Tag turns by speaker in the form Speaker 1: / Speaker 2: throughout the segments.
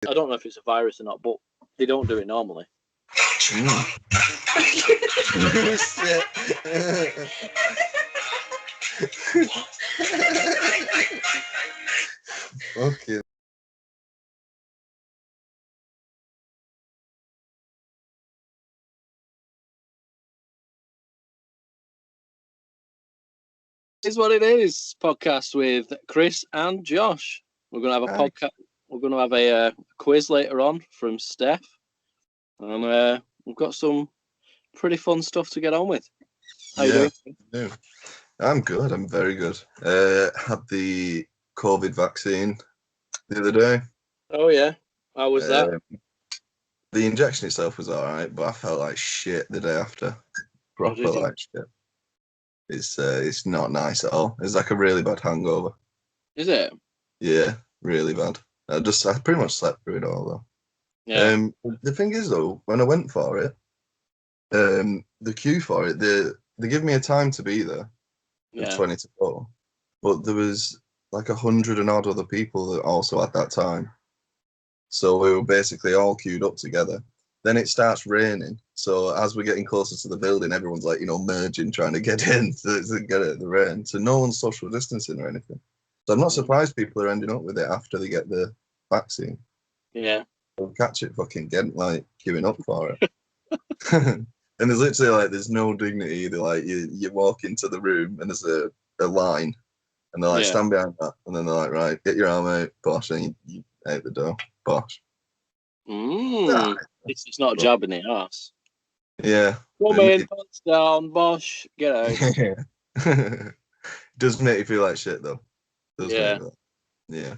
Speaker 1: I don't know if it's a virus or not, but they don't do it normally.
Speaker 2: Okay.
Speaker 1: Is what it is. Podcast with Chris and Josh. We're gonna have a podcast. We're gonna have a quiz later on from Steph, and we've got some pretty fun stuff to get on with. How you doing?
Speaker 2: I'm good. I'm very good. Had the COVID vaccine the other day.
Speaker 1: Oh yeah, how was that?
Speaker 2: The injection itself was all right, but I felt like shit the day after. Proper like shit. It's not nice at all. It's like a really bad hangover.
Speaker 1: Is it?
Speaker 2: Yeah, really bad. I pretty much slept through it all though.
Speaker 1: Yeah.
Speaker 2: The thing is though, when I went for it, the queue for it, they give me a time to be there.
Speaker 1: Yeah.
Speaker 2: 20 to 4, but there was like 100 and odd other people that also at that time. So we were basically all queued up together. Then it starts raining. So as we're getting closer to the building, everyone's like, merging, trying to get in to get out of the rain. So no one's social distancing or anything. So I'm not surprised people are ending up with it after they get the vaccine.
Speaker 1: Yeah.
Speaker 2: They'll catch it fucking getting like queuing up for it. And there's literally there's no dignity. They're like, you walk into the room and there's a line, and they're like, stand behind that, and then they're like, right, get your arm out, bosh, and you out the door, bosh.
Speaker 1: It's not jabbing the ass.
Speaker 2: Yeah.
Speaker 1: Come in, pants down, bosh, get out.
Speaker 2: Does make you feel like shit though.
Speaker 1: Yeah.
Speaker 2: Yeah.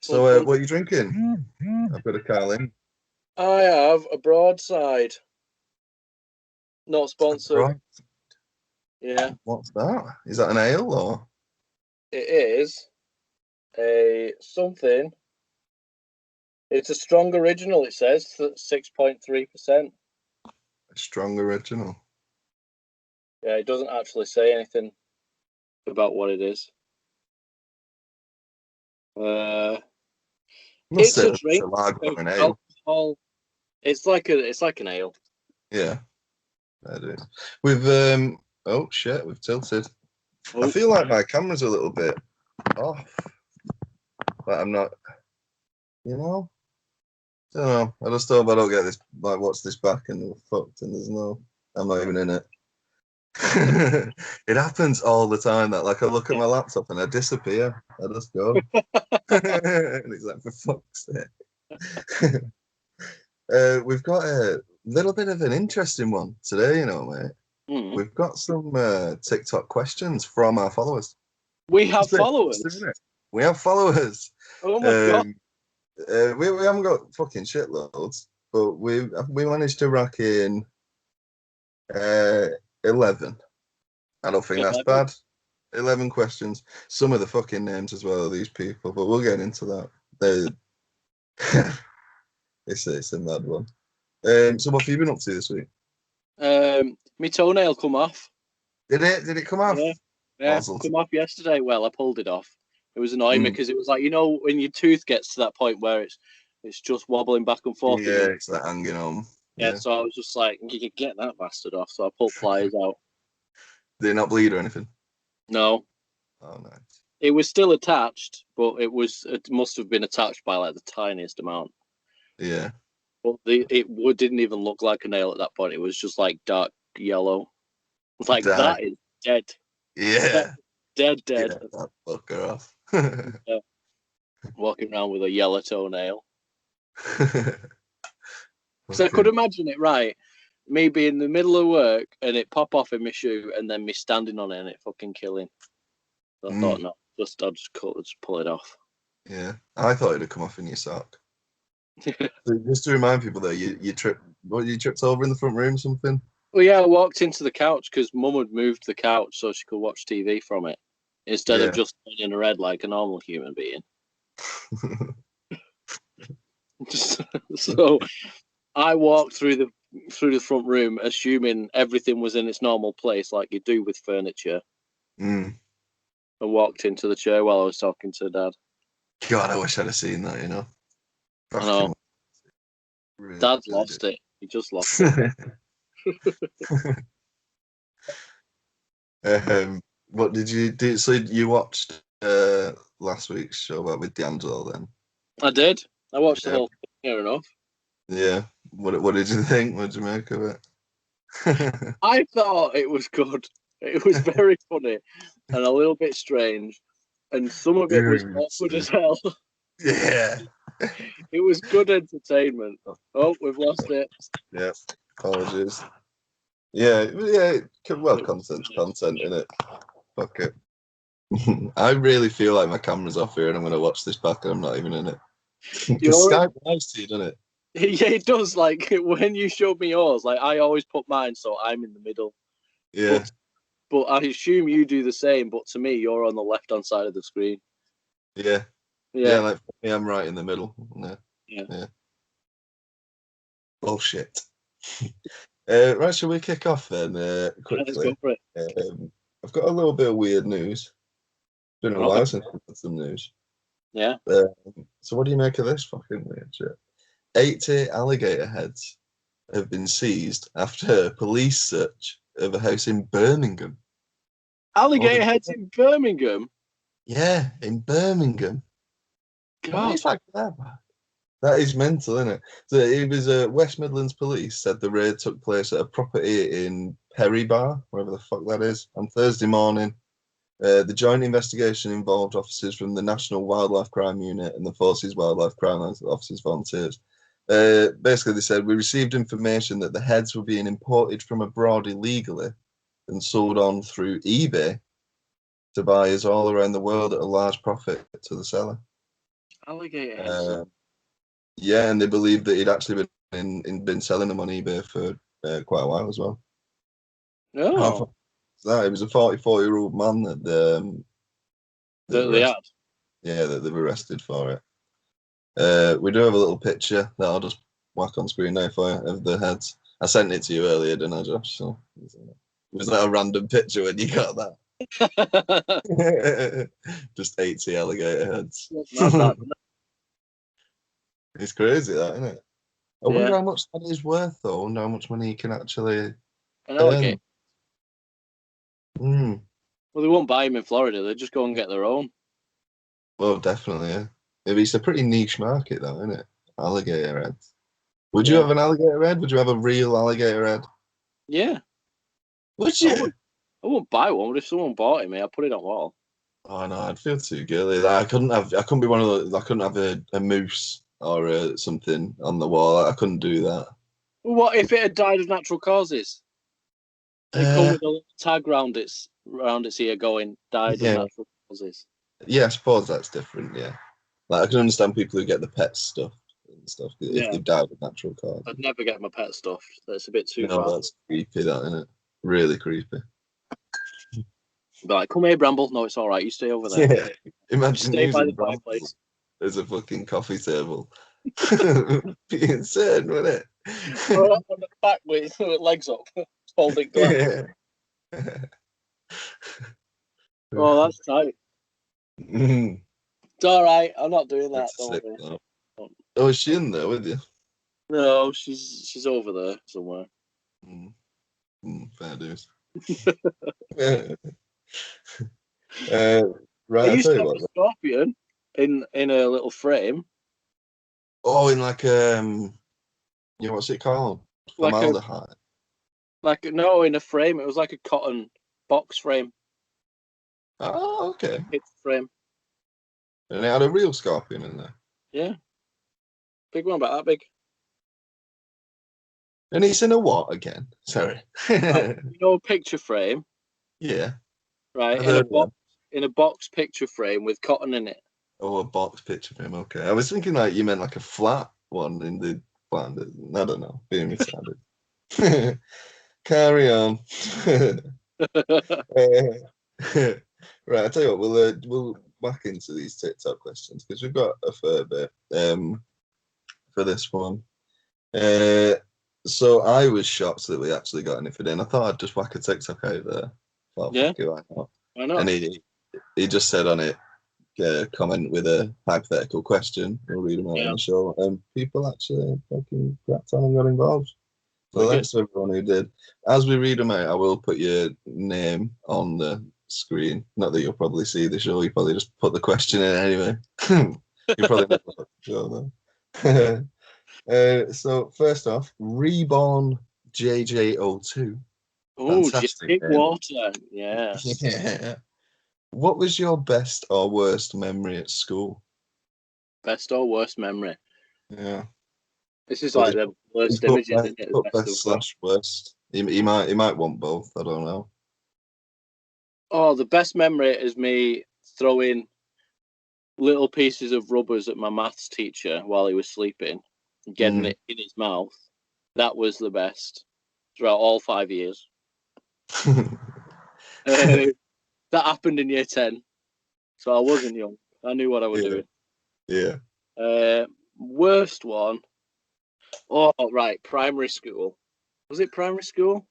Speaker 1: So,
Speaker 2: what are you drinking? I've got a Carling.
Speaker 1: I have a broadside. Not sponsored. Yeah.
Speaker 2: What's that? Is that an ale or?
Speaker 1: It is a something. It's a strong original, it says, 6.3%.
Speaker 2: A strong original.
Speaker 1: Yeah, it doesn't actually say anything about what it is. It's a drink.
Speaker 2: It's a lager or an ale.
Speaker 1: Alcohol. It's like an ale.
Speaker 2: Yeah, I do. We've we've tilted. I feel like my camera's a little bit off. But I'm not, don't know. I just hope I don't get this, watch this back and we're fucked and I'm not even in it. It happens all the time that I look at my laptop and I disappear. I just go. And it's like, for fuck's sake. We've got a little bit of an interesting one today, mate. We've got some TikTok questions from our followers.
Speaker 1: We have followers.
Speaker 2: We have followers.
Speaker 1: Oh my god.
Speaker 2: We haven't got fucking shitloads, but we managed to rack in 11. I don't think that's bad. 11 questions. Some of the fucking names as well of these people, but we'll get into that. It's a mad one. So what have you been up to this week?
Speaker 1: My toenail come off.
Speaker 2: Did it come off?
Speaker 1: Yeah, come off yesterday. Well, I pulled it off. It was annoying me because it was like, when your tooth gets to that point where it's just wobbling back and forth.
Speaker 2: Yeah, it's like hanging on.
Speaker 1: Yeah, so I was just like, you can get that bastard off. So I pulled pliers out.
Speaker 2: Did it not bleed or anything?
Speaker 1: No.
Speaker 2: Oh, nice.
Speaker 1: It was still attached, but it must have been attached by the tiniest amount.
Speaker 2: Yeah.
Speaker 1: But it didn't even look like a nail at that point. It was just dark yellow. It's like, that is dead.
Speaker 2: Yeah.
Speaker 1: Dead.
Speaker 2: Yeah, that fucker off.
Speaker 1: Yeah. Walking around with a yellow toenail. So I could imagine it, right? Me being in the middle of work and it pop off in my shoe and then me standing on it and it fucking killing. So I thought, no, I'll just pull it off.
Speaker 2: Yeah, I thought it'd come off in your sock. So just to remind people though, you tripped over in the front room or something?
Speaker 1: Well, yeah, I walked into the couch because Mum had moved the couch so she could watch TV from it instead of just turning her head like a normal human being. So I walked through the front room, assuming everything was in its normal place, like you do with furniture, and walked into the chair while I was talking to Dad.
Speaker 2: God, I wish I'd have seen that. You know.
Speaker 1: I know.
Speaker 2: Really,
Speaker 1: Dad's
Speaker 2: really
Speaker 1: lost it. He just lost it.
Speaker 2: What did you do? So you watched last week's show about with D'Angelo then?
Speaker 1: I did. I watched the
Speaker 2: Yeah.
Speaker 1: whole thing near enough.
Speaker 2: Yeah. What did you think? What did you make of it?
Speaker 1: I thought it was good. It was very funny and a little bit strange. And some of it was awkward as hell.
Speaker 2: Yeah.
Speaker 1: It was good entertainment. Oh, we've lost it.
Speaker 2: Yeah. Apologies. Yeah. Well, content in it. Fuck it. I really feel like my camera's off here and I'm going to watch this back and I'm not even in it. Because Skype lives to you, doesn't it?
Speaker 1: Yeah, it does. Like when you showed me yours, like I always put mine so I'm in the middle.
Speaker 2: Yeah.
Speaker 1: But I assume you do the same. But to me, you're on the left-hand side of the screen.
Speaker 2: Yeah.
Speaker 1: Yeah.
Speaker 2: Like me, I'm right in the middle. Yeah. Bullshit. Right, shall we kick off then quickly?
Speaker 1: Let's go for it.
Speaker 2: I've got a little bit of weird news. It's been a while since I've had some news.
Speaker 1: Yeah.
Speaker 2: So what do you make of this fucking weird shit? 80 alligator heads have been seized after a police search of a house in Birmingham.
Speaker 1: Alligator heads in Birmingham?
Speaker 2: Yeah, in Birmingham.
Speaker 1: God.
Speaker 2: That is mental, isn't it? So it was West Midlands Police said the raid took place at a property in Perry Bar, wherever the fuck that is, on Thursday morning. The joint investigation involved officers from the National Wildlife Crime Unit and the Forces Wildlife Crime Officers Volunteers. Basically, they said, we received information that the heads were being imported from abroad illegally and sold on through eBay to buyers all around the world at a large profit to the seller.
Speaker 1: Alligator heads.
Speaker 2: Yeah, and they believe that he'd actually been selling them on eBay for quite a while as well.
Speaker 1: Oh.
Speaker 2: That it was a 44-year-old man that
Speaker 1: They had.
Speaker 2: Yeah, that they've arrested for it. We do have a little picture that I'll just whack on screen now for you of the heads. I sent it to you earlier, didn't I, Josh? So, was that a random picture when you got that? Just 80 alligator heads. It's crazy, that, isn't it? I wonder how much that is worth, though. I wonder how much money you can actually earn.
Speaker 1: Well, they won't buy them in Florida. They just go and get their own.
Speaker 2: Well, definitely, yeah. It's a pretty niche market, though, isn't it? Alligator heads. Would you have an alligator head? Would you have a real alligator head?
Speaker 1: Yeah.
Speaker 2: Would you?
Speaker 1: I wouldn't buy one, but if someone bought it, I'd put it on wall.
Speaker 2: Oh no, I'd feel too girly. I couldn't be one of those. I couldn't have a moose or something on the wall. I couldn't do that.
Speaker 1: What if it had died of natural causes? They come with a little tag round its ear going, died of natural causes.
Speaker 2: Yeah, I suppose that's different, yeah. Like I can understand people who get the pet stuffed and stuff if they've died of natural causes.
Speaker 1: I'd never get my pet stuffed. That's a bit too
Speaker 2: far.
Speaker 1: No,
Speaker 2: that's creepy, that, isn't it? Really creepy.
Speaker 1: Be like, come here, Bramble. No, it's all right. You stay over there.
Speaker 2: Yeah. Imagine
Speaker 1: stay by the
Speaker 2: Bramble
Speaker 1: fireplace.
Speaker 2: As a fucking coffee table. Be insane, wouldn't it?
Speaker 1: On the back with legs up, holding glass.
Speaker 2: Yeah.
Speaker 1: Oh, that's tight. It's all right. I'm not doing that.
Speaker 2: Oh, is she in there with you?
Speaker 1: No, she's over there somewhere.
Speaker 2: Fair dues. Right,
Speaker 1: I used to have a scorpion in a little frame.
Speaker 2: Oh, in like what's it called? Formaldehyde.
Speaker 1: No, in a frame. It was like a cotton box frame.
Speaker 2: Oh, okay.
Speaker 1: It's frame.
Speaker 2: And it had a real scorpion in there.
Speaker 1: Yeah. Big one, about that big.
Speaker 2: And it's in a what again? Sorry.
Speaker 1: A picture frame.
Speaker 2: Yeah.
Speaker 1: Right. In a box picture frame with cotton in it.
Speaker 2: Oh, a box picture frame. Okay. I was thinking like you meant like a flat one in the plant. I don't know. Being retarded. Carry on. Right. I tell you what. We'll back into these TikTok questions because we've got a fair bit for this one. So I was shocked that we actually got anything in. I thought I'd just whack a TikTok out there. Thought,
Speaker 1: yeah.
Speaker 2: Why not?
Speaker 1: Why not?
Speaker 2: And he just said on it, comment with a hypothetical question. We'll read them out on the show. And people actually fucking cracked on and got involved. So thanks to everyone who did. As we read them out, I will put your name on the screen. Not that you'll probably see the show. You probably just put the question in anyway. You probably never watched the show though. So first off, Reborn JJ02.
Speaker 1: Oh,
Speaker 2: fantastic
Speaker 1: water. Yeah.
Speaker 2: Yeah. What was your best or worst memory at school?
Speaker 1: Best or worst memory?
Speaker 2: Yeah.
Speaker 1: This is like the worst images, isn't it?
Speaker 2: Best / worst. He might want both. I don't know.
Speaker 1: Oh, the best memory is me throwing little pieces of rubbers at my maths teacher while he was sleeping, getting it in his mouth. That was the best throughout all 5 years. That happened in year 10, so I wasn't young. I knew what I was doing.
Speaker 2: Yeah.
Speaker 1: Worst one. Oh, right. Primary school. Was it primary school?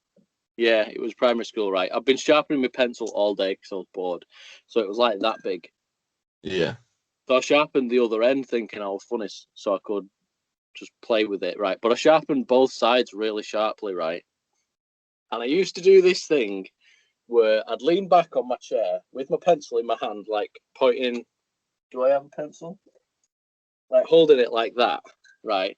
Speaker 1: Yeah, it was primary school, right. I've been sharpening my pencil all day because I was bored. So it was like that big.
Speaker 2: Yeah.
Speaker 1: So I sharpened the other end thinking I was funny so I could just play with it, right. But I sharpened both sides really sharply, right. And I used to do this thing where I'd lean back on my chair with my pencil in my hand, like pointing, do I have a pencil? Like holding it like that, right?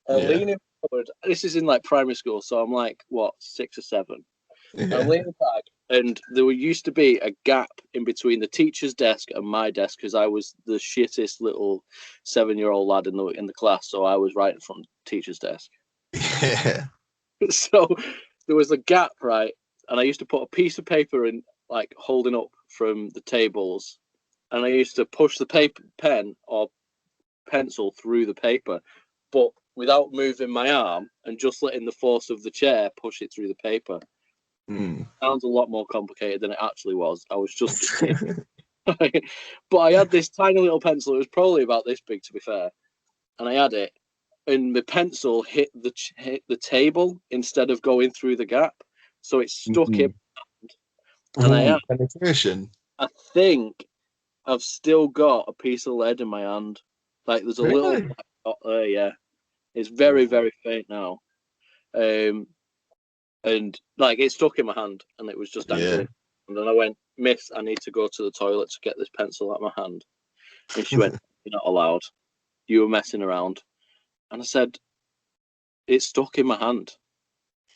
Speaker 1: And leaning forward. This is in like primary school, so I'm like, what, 6 or 7?
Speaker 2: Yeah.
Speaker 1: I'm leaning back, and there used to be a gap in between the teacher's desk and my desk because I was the shittest little 7-year-old lad in the class, so I was right in front of the teacher's desk.
Speaker 2: Yeah.
Speaker 1: So there was a gap, right? And I used to put a piece of paper in, like holding up from the tables, and I used to push the pen or pencil through the paper, but without moving my arm and just letting the force of the chair push it through the paper. Sounds a lot more complicated than it actually was. I was just but I had this tiny little pencil. It was probably about this big, to be fair, and I had it, and the pencil hit the table instead of going through the gap, so it stuck in. And
Speaker 2: penetration.
Speaker 1: I think I've still got a piece of lead in my hand. Like there's a little black dot there. Yeah, it's very very faint now. And like it stuck in my hand, and it was just dangling. And then I went, Miss, I need to go to the toilet to get this pencil out of my hand. And she went, you're not allowed. You were messing around. And I said, it's stuck in my hand.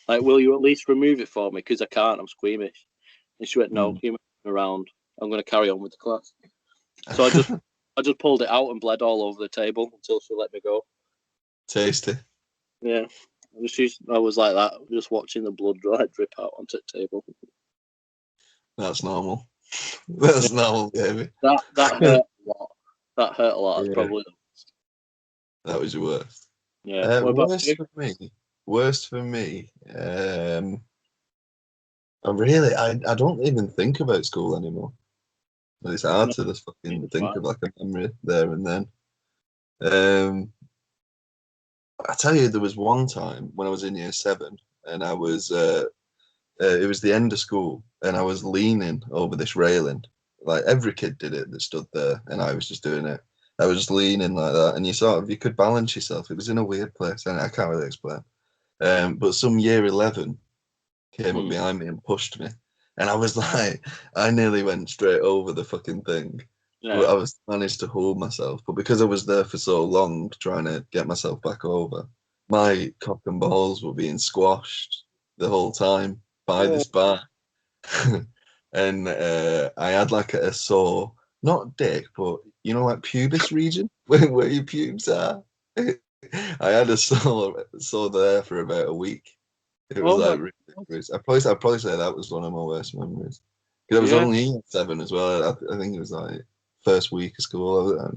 Speaker 1: Like, will you at least remove it for me? Because I can't. I'm squeamish. And she went, no, you're messing around. I'm going to carry on with the class. So I just pulled it out and bled all over the table until she let me go.
Speaker 2: Tasty.
Speaker 1: Yeah. I was like that, just watching the blood drip out onto the table.
Speaker 2: That's normal. That's normal, baby.
Speaker 1: That hurt a lot. That hurt a lot. That's probably the worst.
Speaker 2: That was your worst.
Speaker 1: Yeah.
Speaker 2: Worst for me. I don't even think about school anymore. It's hard to just fucking think of like a memory there and then. I tell you, there was one time when I was in year 7, and I was it was the end of school, and I was leaning over this railing. Like every kid did it that stood there, and I was just doing it. I was just leaning like that, and you could balance yourself. It was in a weird place, and I can't really explain. But some year 11 came up behind me and pushed me, and I was like, I nearly went straight over the fucking thing. Yeah. But I managed to hold myself. But because I was there for so long trying to get myself back over, my cock and balls were being squashed the whole time by this bar. And I had like a sore, not dick, but you know, like pubis region where your pubes are. I had a sore there for about a week. It was like ridiculous. I'd probably say that was one of my worst memories. Because I was only in 7 as well. I think it was like first week of school.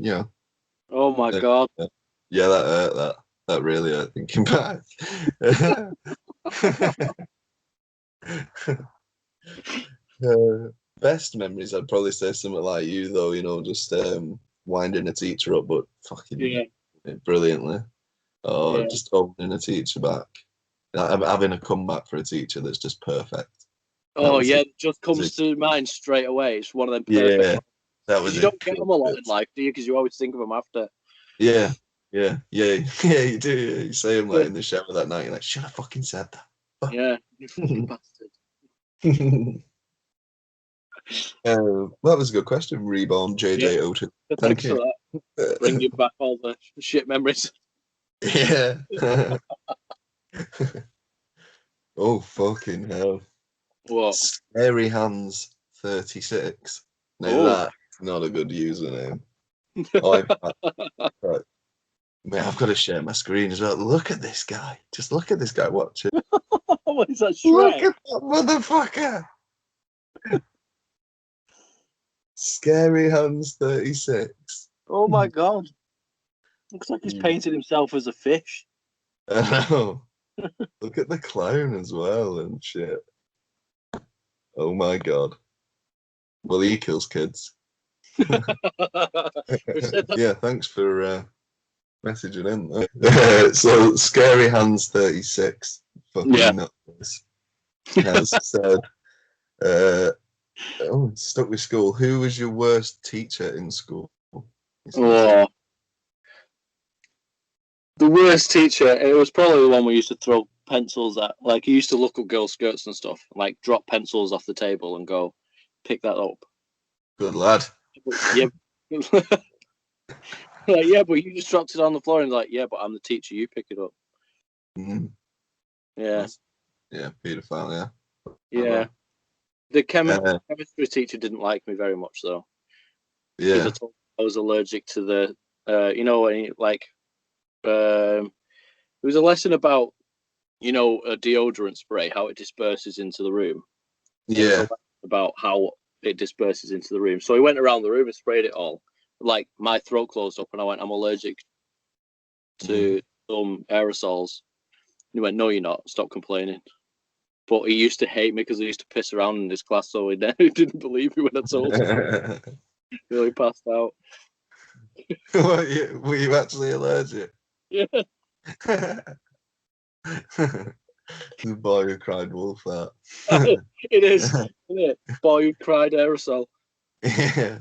Speaker 1: Oh my god.
Speaker 2: Yeah, that hurt. That really hurt thinking back. Best memories, I'd probably say something like you though. You know, just winding a teacher up, but fucking brilliantly. Or just holding a teacher back. Having a comeback for a teacher that's just perfect.
Speaker 1: Oh yeah, it just comes to mind straight away. It's one of them perfect ones.
Speaker 2: That was
Speaker 1: You
Speaker 2: it.
Speaker 1: don't get them a lot in life, do you? Because you always think of them after.
Speaker 2: Yeah. You do. Yeah. You say them like in the shower that night. You're like, should I fucking said that?
Speaker 1: Yeah, you fucking bastard.
Speaker 2: That was a good question, Reborn JJ02.
Speaker 1: Thanks for that. Bringing back all the shit memories.
Speaker 2: Yeah. Oh, fucking hell.
Speaker 1: What?
Speaker 2: Scary Hands 36. Now that's not a good username. Right. Mate, I've got to share my screen as well. Look at this guy. Just look at this guy. Watch it.
Speaker 1: What is that, Shrek?
Speaker 2: Look at that motherfucker. Scary Hands 36.
Speaker 1: Oh my god. Looks like he's painted himself as a fish.
Speaker 2: I know. Look at the clown as well and shit. Oh my god. Well, he kills kids. Yeah, thanks for messaging in. So, Scary Hands 36. Fucking nuts. Has said, stuck with school. Who was your worst teacher in school?
Speaker 1: Oh. The worst teacher, it was probably the one we used to throw pencils at. Like, he used to look at girls' skirts and stuff, like drop pencils off the table and go, pick that up.
Speaker 2: Good lad.
Speaker 1: Yeah. Like, yeah, but you just dropped it on the floor and like, yeah, but I'm the teacher, you pick it up.
Speaker 2: Mm.
Speaker 1: Yeah.
Speaker 2: Yeah, paedophile, yeah.
Speaker 1: Yeah. The chemistry teacher didn't like me very much, though.
Speaker 2: Yeah.
Speaker 1: I was allergic to the, it was a lesson about, a deodorant spray, how it disperses into the room.
Speaker 2: Yeah.
Speaker 1: About how it disperses into the room. So he went around the room and sprayed it all. Like, my throat closed up and I went, I'm allergic to some aerosols. And he went, no, you're not. Stop complaining. But he used to hate me because I used to piss around in his class, so he didn't believe me when I told him. He really passed out.
Speaker 2: Were you actually allergic?
Speaker 1: Yeah.
Speaker 2: The boy who cried wolf, that.
Speaker 1: It is, isn't it? Boy who cried aerosol.
Speaker 2: Yeah.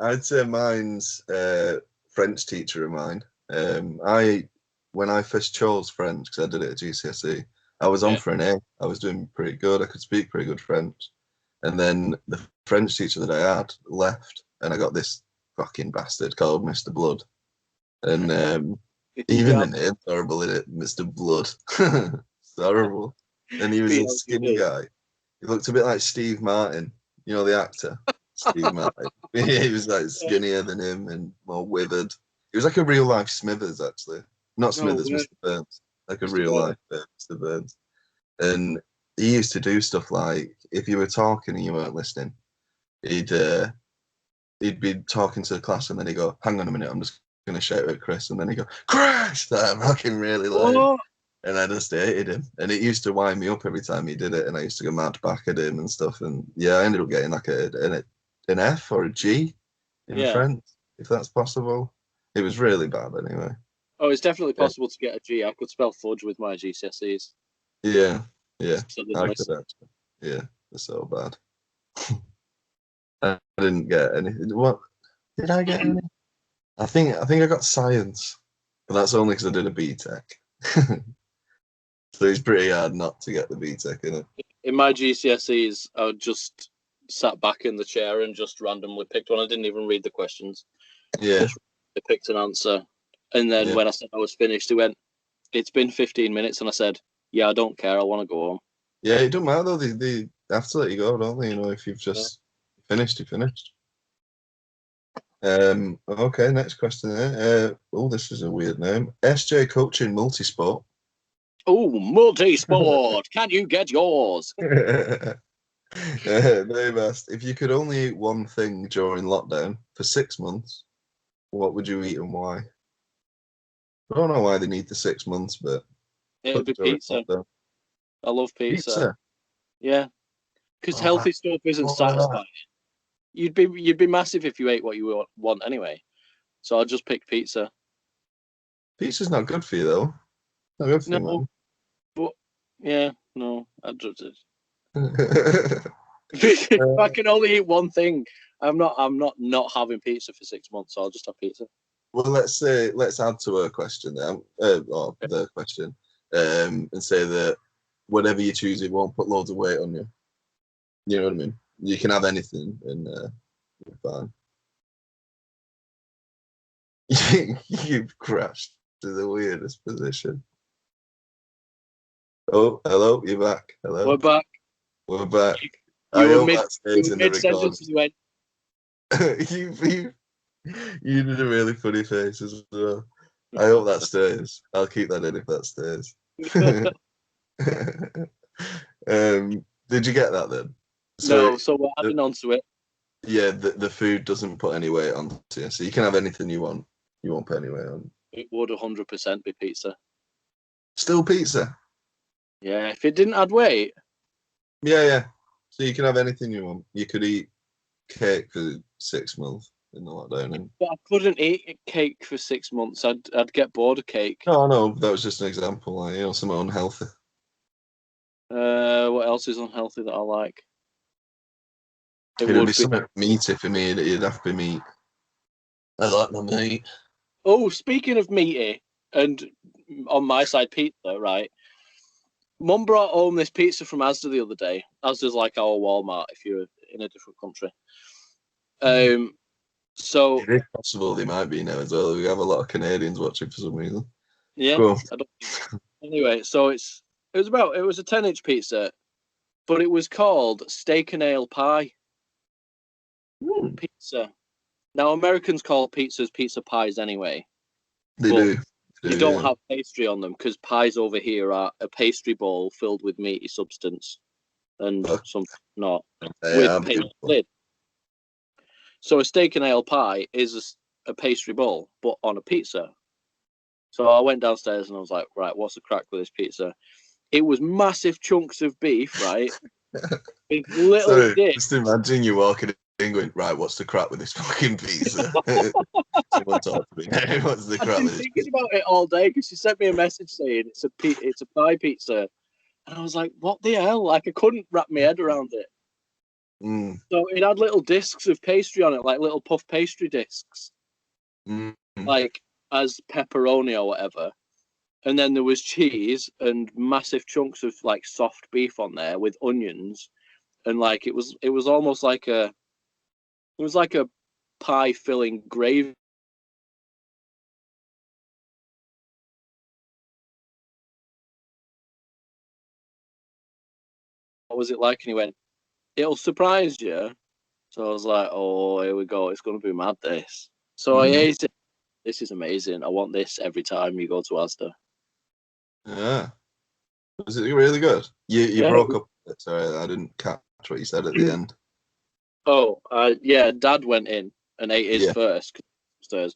Speaker 2: I'd say mine's French teacher of mine. When I first chose French, because I did it at GCSE, I was on for an A. I was doing pretty good. I could speak pretty good French. And then the French teacher that I had left, and I got this fucking bastard called Mr. Blood. And even the name's horrible, isn't it? Mr. Blood. It's horrible. And he was a skinny guy. He looked a bit like Steve Martin, the actor. Steve Martin. He was like skinnier than him and more withered. He was like a real life Smithers, actually. Not Smithers, Mr. Burns. Like a real life Mr. Burns. And he used to do stuff like, if you were talking and you weren't listening, he'd be talking to the class and then he'd go, hang on a minute, I'm just going to shout at Chris. And then he'd go, Chris! That fucking really loud. And I just hated him. And it used to wind me up every time he did it. And I used to go mad back at him and stuff. And yeah, I ended up getting like an F or a G in French, if that's possible. It was really bad anyway.
Speaker 1: Oh, it's definitely possible to get a G. I could spell fudge with my GCSEs.
Speaker 2: Yeah. I could actually. Yeah, they're so bad. I didn't get anything. What did I get? Any? I think I got science, but that's only because I did a BTEC. So it's pretty hard not to get the BTEC in it.
Speaker 1: In my GCSEs, I just sat back in the chair and just randomly picked one. I didn't even read the questions.
Speaker 2: Yeah.
Speaker 1: I picked an answer. And then when I said I was finished, he went, it's been 15 minutes. And I said, yeah, I don't care. I want to go home.
Speaker 2: Yeah, it don't matter though. They have to let you go, don't they? If you've just finished, you finished. Okay, next question there. This is a weird name. SJ Coaching Multisport.
Speaker 1: Oh, multi-sport. Can you get yours?
Speaker 2: They've asked, if you could only eat one thing during lockdown for 6 months, what would you eat and why? I don't know why they need the 6 months, but
Speaker 1: it would be pizza. Lockdown. I love pizza. Yeah, because healthy stuff isn't satisfying. You'd be massive if you ate what you want anyway. So I'll just pick pizza.
Speaker 2: Pizza's not good for you though. Not good for you, man.
Speaker 1: But yeah, no, I just it. If I can only eat one thing, I'm not having pizza for 6 months, so I'll just have pizza.
Speaker 2: Well, let's add to her question then, or the question, and say that whatever you choose, it won't put loads of weight on you. You know what I mean? You can have anything, and you're fine. You've crashed to the weirdest position. Oh, hello, you're back. Hello.
Speaker 1: We're back.
Speaker 2: We're back.
Speaker 1: You were
Speaker 2: that stays in the record.
Speaker 1: You went.
Speaker 2: You did a really funny face as well. I hope that stays. I'll keep that in if that stays. Did you get that then?
Speaker 1: So we're adding on to it.
Speaker 2: Yeah, the food doesn't put any weight on you, so you can have anything you want. You won't put any weight on.
Speaker 1: It would 100% be pizza.
Speaker 2: Still pizza?
Speaker 1: Yeah, if it didn't add weight.
Speaker 2: Yeah. So you can have anything you want. You could eat cake for 6 months in the lockdown.
Speaker 1: But I couldn't eat cake for 6 months. I'd get bored of cake.
Speaker 2: No, that was just an example. Like, something unhealthy.
Speaker 1: What else is unhealthy that I like?
Speaker 2: It would be something meaty for me. It'd have to be meat. I like my meat.
Speaker 1: Oh, speaking of meaty, and on my side pizza, right? Mum brought home this pizza from Asda the other day. Asda's like our Walmart if you're in a different country. So
Speaker 2: it is possible they might be now as well. We have a lot of Canadians watching for some reason.
Speaker 1: Yeah.
Speaker 2: Go on.
Speaker 1: Anyway, so it was a 10-inch pizza, but it was called steak and ale pie. Pizza. Now Americans call pizzas pizza pies anyway.
Speaker 2: They do.
Speaker 1: They don't have pastry on them because pies over here are a pastry bowl filled with meaty substance and some not with pastry lid. So a steak and ale pie is a pastry bowl, but on a pizza. So I went downstairs and I was like, right, what's the crack with this pizza? It was massive chunks of beef, right? With little
Speaker 2: just imagine you walking in going, right, what's the crap with this fucking pizza? Someone talk to me. What's the crap with this?
Speaker 1: I've been thinking about it all day because she sent me a message saying it's a pie pizza. And I was like, what the hell? Like, I couldn't wrap my head around it. So it had little discs of pastry on it, like little puff pastry discs. Like, as pepperoni or whatever. And then there was cheese and massive chunks of like soft beef on there with onions, and like it was almost like a pie filling gravy. What was it like? And he went, "It'll surprise you." So I was like, "Oh, here we go. It's going to be mad, this." So I ate it. This is amazing. I want this every time you go to Asda.
Speaker 2: Yeah. Was it really good? You broke up. Sorry, I didn't catch what you said at the end.
Speaker 1: Oh, yeah. Dad went in and ate his first upstairs,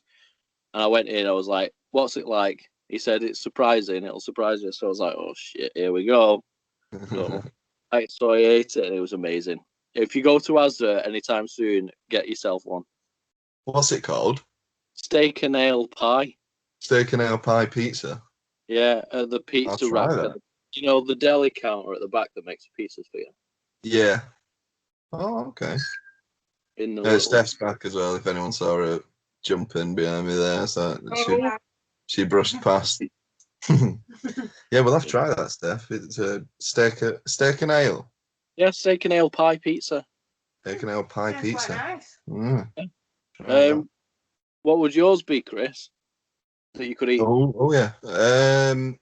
Speaker 1: and I went in. I was like, "What's it like?" He said, "It's surprising. It'll surprise you." So I was like, "Oh shit, here we go." So I ate it, and it was amazing. If you go to Asda anytime soon, get yourself one.
Speaker 2: What's it called?
Speaker 1: Steak and ale pie.
Speaker 2: Steak and ale pie pizza.
Speaker 1: Yeah, at the pizza rack. You know, the deli counter at the back that makes pizzas for you.
Speaker 2: Yeah. Oh, okay. Steph's back as well. If anyone saw her jumping behind me there, so she brushed past. Yeah, we'll have to try that, Steph. It's a steak and ale.
Speaker 1: Yeah, steak and ale pie pizza.
Speaker 2: Steak and ale pie pizza.
Speaker 1: Quite nice. What would yours be, Chris? That you could eat?
Speaker 2: Oh yeah. Do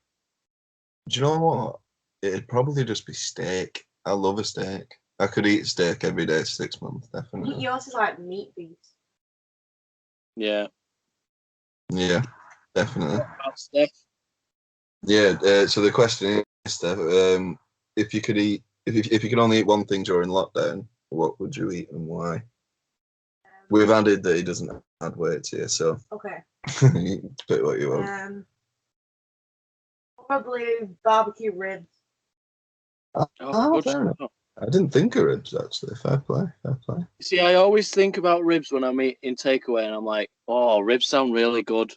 Speaker 2: you know what? It'd probably just be steak. I love a steak. I could eat steak every day for 6 months, definitely.
Speaker 3: Yours is like meat beef.
Speaker 1: Yeah.
Speaker 2: Yeah, definitely.
Speaker 1: Steph?
Speaker 2: Yeah. So the question is, Steph, if you could only eat one thing during lockdown, what would you eat and why? We've added that he doesn't add weight to you, so
Speaker 3: okay.
Speaker 2: Pick what you want.
Speaker 3: Probably barbecue ribs.
Speaker 2: Fair enough. I didn't think of ribs actually. Fair play.
Speaker 1: See, I always think about ribs when I'm eating takeaway, and I'm like, "Oh, ribs sound really good,"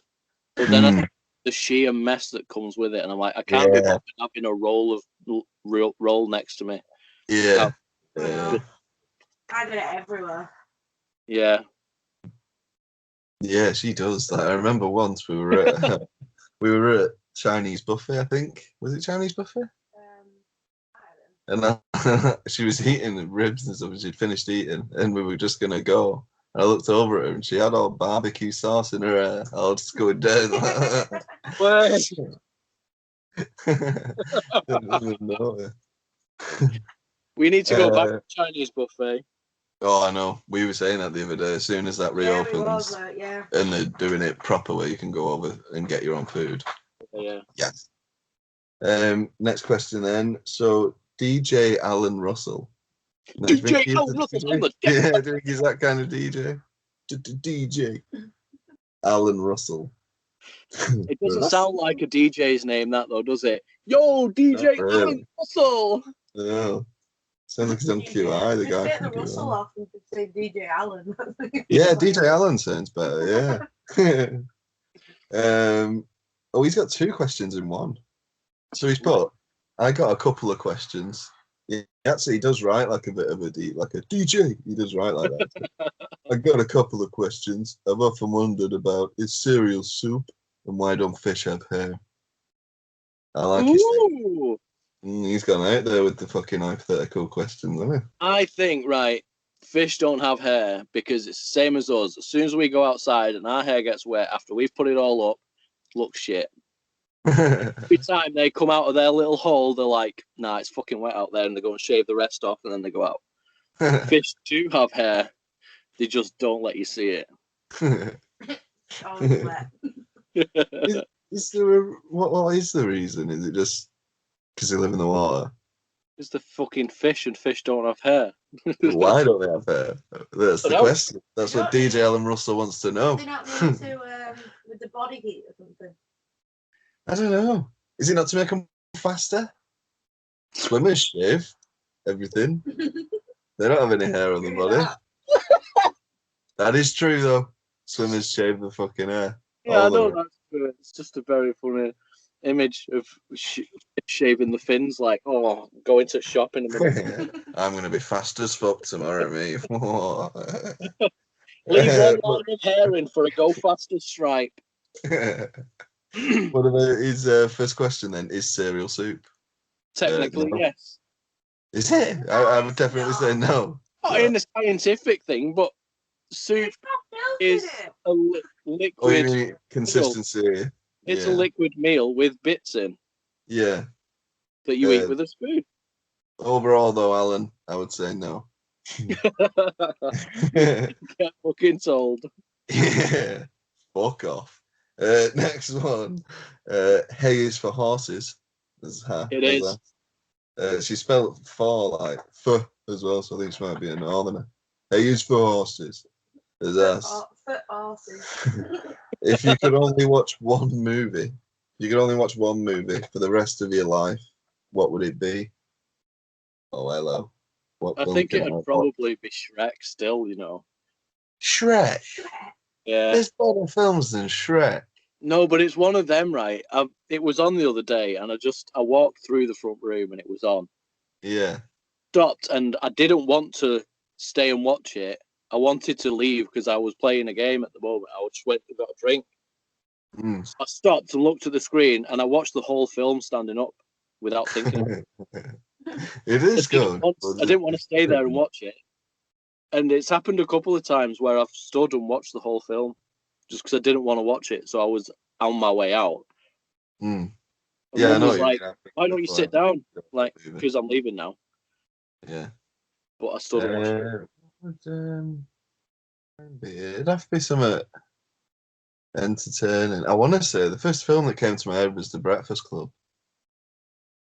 Speaker 1: but then I think the sheer mess that comes with it, and I'm like, I can't be bothered having a roll next to me.
Speaker 2: Yeah.
Speaker 3: I get it everywhere.
Speaker 1: Yeah.
Speaker 2: Yeah, she does. Like, I remember once we were at Chinese buffet. I think was it Chinese buffet? And she was eating ribs and stuff. And she'd finished eating, and we were just gonna go. And I looked over at her, and she had all barbecue sauce in her hair. I was just going down.
Speaker 1: Well,
Speaker 2: Didn't even know it.
Speaker 1: we need to go back to Chinese buffet.
Speaker 2: Oh, I know. We were saying that the other day. As soon as that reopens,
Speaker 3: yeah.
Speaker 2: and they're doing it proper, where you can go over and get your own food.
Speaker 1: Yeah.
Speaker 2: Yes. Next question then. So DJ Alan Russell. Now,
Speaker 1: DJ Alan Russell's on the deck.
Speaker 2: Yeah, I think he's that kind of DJ. DJ Alan Russell.
Speaker 1: It doesn't sound like a DJ's name, that though, does it? Yo, DJ Alan Russell.
Speaker 2: No. Sounds like he's on QI, the guy from
Speaker 3: QI. Russell off and say DJ Allen.
Speaker 2: Yeah, DJ Allen sounds better, yeah. Oh, he's got 2 questions in one. So he's put, I got a couple of questions. He actually does write like a bit of a DJ. He does write like that. I got a couple of questions. I've often wondered about, is cereal soup, and why don't fish have hair? I like his thing. He's gone out there with the fucking hypothetical questions, hasn't he?
Speaker 1: I think, right, fish don't have hair because it's the same as us. As soon as we go outside and our hair gets wet after we've put it all up, it looks shit. Every time they come out of their little hole, they're like, nah, it's fucking wet out there, and they go and shave the rest off, and then they go out. Fish do have hair. They just don't let you see it.
Speaker 2: Is there what is the reason? Is it just because they live in the water?
Speaker 1: It's the fucking fish, and fish don't have hair.
Speaker 2: Why don't they have hair? That's the question. That's what DJ Alan Russell wants to know.
Speaker 3: They're not going to with the body heat or something.
Speaker 2: I don't know. Is it not to make them faster? Swimmers shave everything. They don't have any hair on their body. That is true, though. Swimmers shave the fucking hair.
Speaker 1: Yeah, I know that's true. It's just a very funny image of shaving the fins, like, oh, going to shop in a minute.
Speaker 2: I'm going to be fast as fuck tomorrow, mate.
Speaker 1: Leave one line of hair in for a go faster stripe.
Speaker 2: What about his first question then? Is cereal soup?
Speaker 1: Technically,
Speaker 2: no.
Speaker 1: yes.
Speaker 2: Is it? I would definitely say no.
Speaker 1: Not in the scientific thing, but soup is a liquid.
Speaker 2: Oh, you mean consistency? Meal.
Speaker 1: It's a liquid meal with bits in.
Speaker 2: Yeah.
Speaker 1: That you eat with a spoon.
Speaker 2: Overall, though, Alan, I would say no.
Speaker 1: Get fucking told.
Speaker 2: Yeah. Fuck off. Next one. Hay is for horses.
Speaker 1: It is.
Speaker 2: She spelled for like "f" as well, so I think she might be a northerner. Hay is for horses.
Speaker 3: For horses.
Speaker 2: If you could only watch one movie, for the rest of your life, what would it be? Oh, hello.
Speaker 1: I think it would probably be Shrek still, you know.
Speaker 2: Shrek?
Speaker 1: Yeah.
Speaker 2: There's better films than Shrek.
Speaker 1: No, but it's one of them, right? It was on the other day, and I walked through the front room, and it was on.
Speaker 2: Yeah.
Speaker 1: Stopped, and I didn't want to stay and watch it. I wanted to leave because I was playing a game at the moment. I just went and got a drink. So I stopped and looked at the screen, and I watched the whole film standing up without thinking.
Speaker 2: It is good.
Speaker 1: I didn't want to stay there and watch it. And it's happened a couple of times where I've stood and watched the whole film just because I didn't want to watch it. So I was on my way out.
Speaker 2: Yeah, I know.
Speaker 1: Like, why don't you sit down? Like, because I'm leaving now.
Speaker 2: Yeah.
Speaker 1: But I stood and watched it.
Speaker 2: It'd have to be something entertaining. I want to say the first film that came to my head was The Breakfast Club.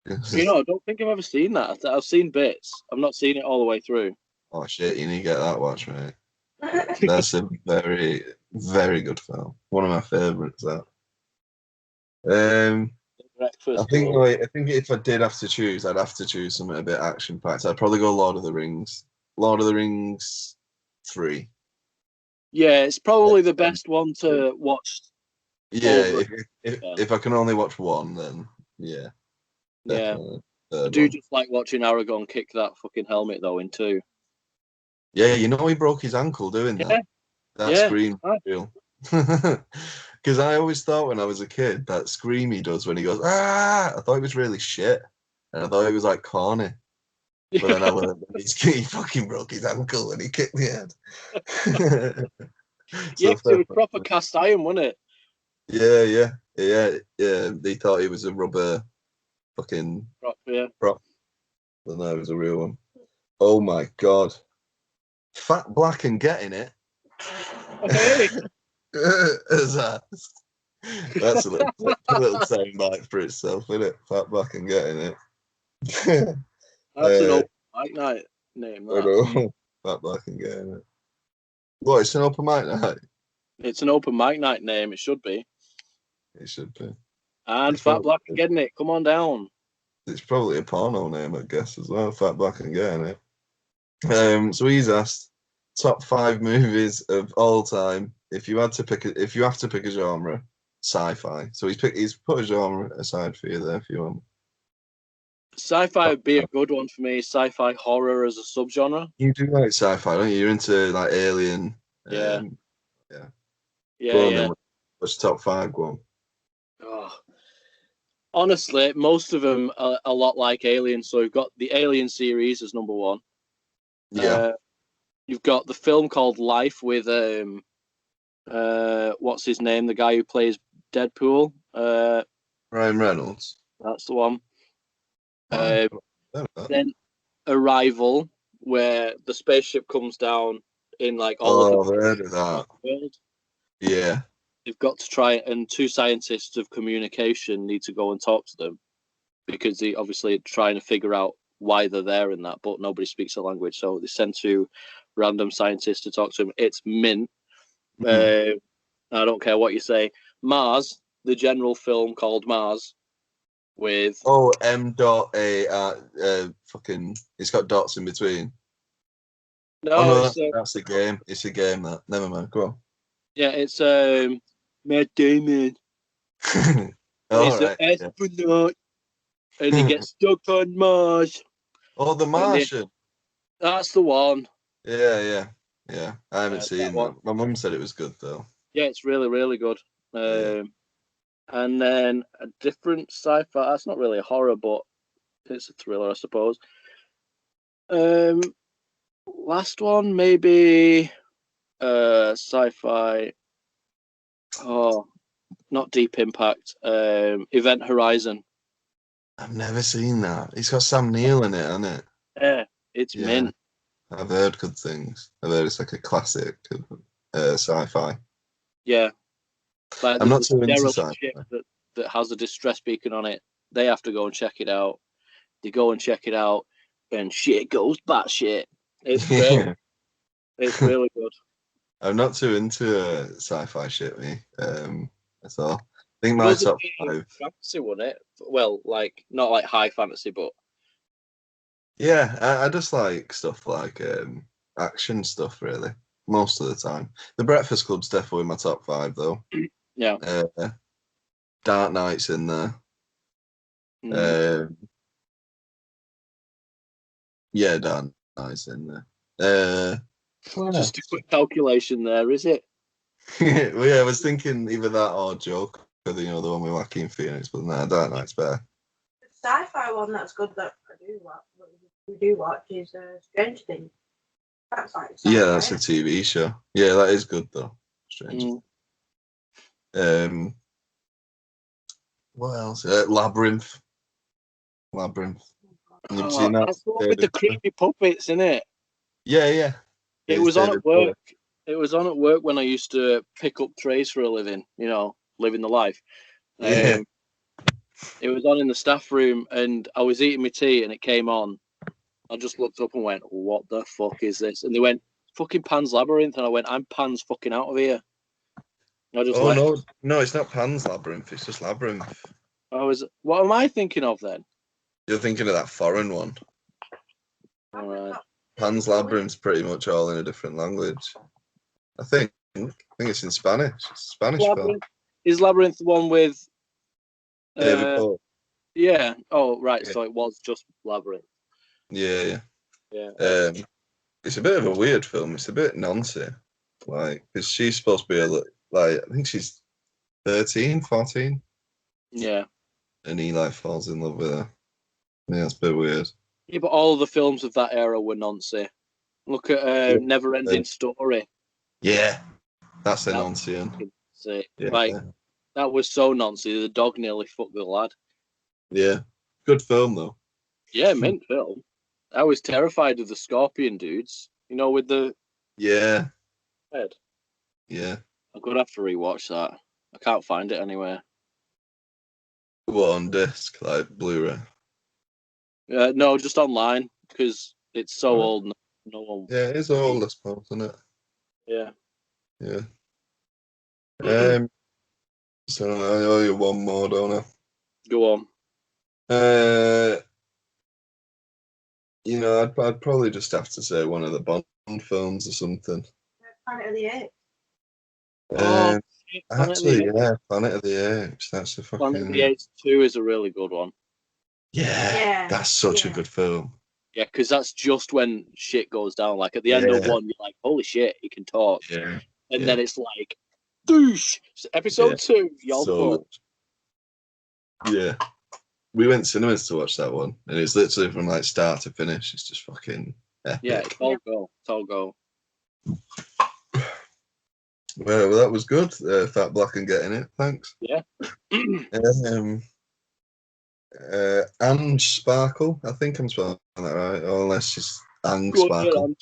Speaker 1: You know, I don't think I've ever seen that. I've seen bits. I've not seen it all the way through.
Speaker 2: Oh shit! You need to get that watch, mate. That's a very, very good film. One of my favourites. That. I think if I did have to choose, I'd have to choose something a bit action packed. I'd probably go Lord of the Rings. Lord of the Rings 3.
Speaker 1: Yeah, it's probably the best one to watch.
Speaker 2: Yeah, if I can only watch one, then yeah. Definitely.
Speaker 1: Yeah. I do just like watching Aragorn kick that fucking helmet though in 2.
Speaker 2: Yeah, you know he broke his ankle doing
Speaker 1: Yeah,
Speaker 2: that. That
Speaker 1: yeah.
Speaker 2: scream real. Because I always thought when I was a kid that scream he does when he goes ah, I thought it was really shit, and I thought it was like corny. But then I learned that he fucking broke his ankle when he kicked the head.
Speaker 1: Yeah,
Speaker 2: So
Speaker 1: 'cause it was
Speaker 2: fair.
Speaker 1: proper cast iron, wasn't it?
Speaker 2: Yeah. They thought he was a rubber fucking
Speaker 1: Yeah.
Speaker 2: prop, but no, it was a real one. Oh my god, fat black and getting it.
Speaker 1: Hey,
Speaker 2: As that's a little sound bite for itself, isn't it? Fat black and getting it.
Speaker 1: that's an open mic night name.
Speaker 2: I
Speaker 1: That
Speaker 2: know. Fat black and getting it. What? It's an open mic night.
Speaker 1: it's an open mic night name. It should be.
Speaker 2: It should be.
Speaker 1: And
Speaker 2: It's
Speaker 1: Fat
Speaker 2: probably,
Speaker 1: Black and getting it. Come on down.
Speaker 2: it's probably a porno name, I guess, as well. Fat black and getting it. So he's asked top 5 movies of all time. If you have to pick a genre, sci-fi. So he's put a genre aside for you there if you want.
Speaker 1: Sci-fi would be a good one for me. Sci-fi horror as a subgenre.
Speaker 2: You do like sci-fi, don't you? You're into like Alien.
Speaker 1: Yeah.
Speaker 2: Yeah.
Speaker 1: Yeah,
Speaker 2: Go on
Speaker 1: yeah.
Speaker 2: then. What's top 5? Go on.
Speaker 1: Oh. Honestly, most of them are a lot like Alien. So you've got the Alien series as number 1.
Speaker 2: Yeah.
Speaker 1: You've got the film called Life with what's his name? The guy who plays Deadpool.
Speaker 2: Ryan Reynolds.
Speaker 1: That's the one.
Speaker 2: Wow.
Speaker 1: Then Arrival, where the spaceship comes down in like all
Speaker 2: Oh,
Speaker 1: of the
Speaker 2: I've heard of that.
Speaker 1: world.
Speaker 2: Yeah.
Speaker 1: They've got to try, and 2 scientists of communication need to go and talk to them because they obviously trying to figure out why they're there in that, but nobody speaks the language. So they send 2 random scientists to talk to them. It's mint. I don't care what you say. Mars, the general film called Mars, with
Speaker 2: Oh, fucking. It's got dots in between. Oh
Speaker 1: no,
Speaker 2: no,
Speaker 1: it's
Speaker 2: that's a game. It's a game. That. Never mind. Go
Speaker 1: yeah, it's Matt Damon.
Speaker 2: on.
Speaker 1: He's
Speaker 2: All
Speaker 1: an
Speaker 2: right. Yeah.
Speaker 1: astronaut, and he gets stuck on Mars.
Speaker 2: Oh, The Martian.
Speaker 1: That's the one.
Speaker 2: Yeah. I haven't
Speaker 1: Yeah, that
Speaker 2: seen
Speaker 1: one.
Speaker 2: that. My mum said it was good though.
Speaker 1: Yeah, it's really, really good.
Speaker 2: Yeah.
Speaker 1: And then a different sci-fi. That's not really a horror, but it's a thriller, I suppose. Last one maybe sci-fi. Oh, not Deep Impact. Event Horizon.
Speaker 2: I've never seen that. It's got Sam Neill in it, hasn't it?
Speaker 1: Yeah, it's
Speaker 2: Yeah.
Speaker 1: mint.
Speaker 2: I've heard good things. I've heard it's like a classic sci-fi.
Speaker 1: Yeah, like
Speaker 2: I'm
Speaker 1: there's
Speaker 2: not
Speaker 1: a
Speaker 2: too into
Speaker 1: derelict
Speaker 2: sci-fi.
Speaker 1: ship that has a distress beacon on it. They have to go and check it out. They go and check it out, and shit goes batshit. It's great.
Speaker 2: Yeah.
Speaker 1: It's really good.
Speaker 2: I'm not too into sci-fi shit, me. That's all. I think
Speaker 1: It
Speaker 2: my
Speaker 1: was a
Speaker 2: top
Speaker 1: bit
Speaker 2: 5.
Speaker 1: fantasy, wasn't it? Well, like not like high fantasy, but
Speaker 2: Yeah, I just like stuff like action stuff, really, most of the time. The Breakfast Club's definitely my top 5, though.
Speaker 1: yeah.
Speaker 2: Dark Knight's in there.
Speaker 1: Mm.
Speaker 2: Yeah, Dark Knight's in there. What
Speaker 1: Just a
Speaker 2: else?
Speaker 1: quick calculation there, is it?
Speaker 2: Well, yeah, I was thinking either that or Joker, the one with Joaquin Phoenix, but no, Dark Knight's better.
Speaker 3: The sci-fi one that's good that we do watch is Strange Things. That's like sci-fi.
Speaker 2: Yeah, that's a TV show. Yeah, that is good though. Strange. What else? Labyrinth. Labyrinth. You've seen that?
Speaker 1: That's the one with the creepy puppets, isn't it?
Speaker 2: Yeah.
Speaker 1: It was on at work. It was on at work when I used to pick up trays for a living, living the life.
Speaker 2: Yeah.
Speaker 1: It was on in the staff room, and I was eating my tea, and it came on. I just looked up and went, "What the fuck is this?" And they went, "Fucking Pan's Labyrinth," and I went, "I'm Pan's fucking out of here." And I just left.
Speaker 2: No, it's not Pan's Labyrinth. It's just Labyrinth.
Speaker 1: What am I thinking of then?
Speaker 2: You're thinking of that foreign one.
Speaker 1: All right.
Speaker 2: Pan's Labyrinth's pretty much all in a different language. I think it's in Spanish. It's a Spanish film.
Speaker 1: Is Labyrinth the one with
Speaker 2: David Bowie.
Speaker 1: Yeah. Oh, right.
Speaker 2: Yeah.
Speaker 1: So it was just Labyrinth.
Speaker 2: Yeah.
Speaker 1: Yeah.
Speaker 2: it's a bit of a weird film. It's a bit nonsense, like because she's supposed to be like I think she's 13, 14,
Speaker 1: Yeah.
Speaker 2: and he like falls in love with her. Yeah, it's a bit weird.
Speaker 1: Yeah, but all the films of that era were nonsense. Look at Never Ending Story.
Speaker 2: Yeah, that's a
Speaker 1: That
Speaker 2: nonsense.
Speaker 1: sick.
Speaker 2: Yeah,
Speaker 1: Like that was so nonsense. The dog nearly fucked the lad.
Speaker 2: yeah, good film though.
Speaker 1: Yeah, mint film. I was terrified of the scorpion dudes. You know, with the
Speaker 2: Yeah,
Speaker 1: head.
Speaker 2: yeah.
Speaker 1: I'm gonna have to rewatch that. I can't find it anywhere.
Speaker 2: What on disc, like Blu-ray?
Speaker 1: No, just online because it's so
Speaker 2: Right.
Speaker 1: old. No one.
Speaker 2: Yeah, it's old, I suppose, isn't it?
Speaker 1: Yeah.
Speaker 2: Yeah. So I owe you one more, don't I?
Speaker 1: Go on.
Speaker 2: You know, I'd probably just have to say one of the Bond films or something.
Speaker 3: Planet of the Apes.
Speaker 1: Oh, shit, Planet of the
Speaker 2: Actually,
Speaker 1: Apes.
Speaker 2: yeah, Planet of the Apes. That's a
Speaker 1: Planet of
Speaker 2: fucking
Speaker 1: the Apes 2 is a really good one.
Speaker 2: yeah. That's such a good film.
Speaker 1: Yeah, because that's just when shit goes down. Like at the end of
Speaker 2: Yeah.
Speaker 1: one, you're like, "Holy shit, he can talk,"
Speaker 2: Yeah,
Speaker 1: and then it's like, "Douche." Episode 2, y'all
Speaker 2: so
Speaker 1: fuck.
Speaker 2: yeah. We went cinemas to watch that one, and it's literally from like start to finish. It's just fucking epic.
Speaker 1: Yeah, it's all go. It's all go.
Speaker 2: Well, that was good. Fat Black and getting it. Thanks.
Speaker 1: Yeah.
Speaker 2: Ange Sparkle. I think I'm spelling that right, or unless she's Ange
Speaker 1: Good,
Speaker 2: Sparkle.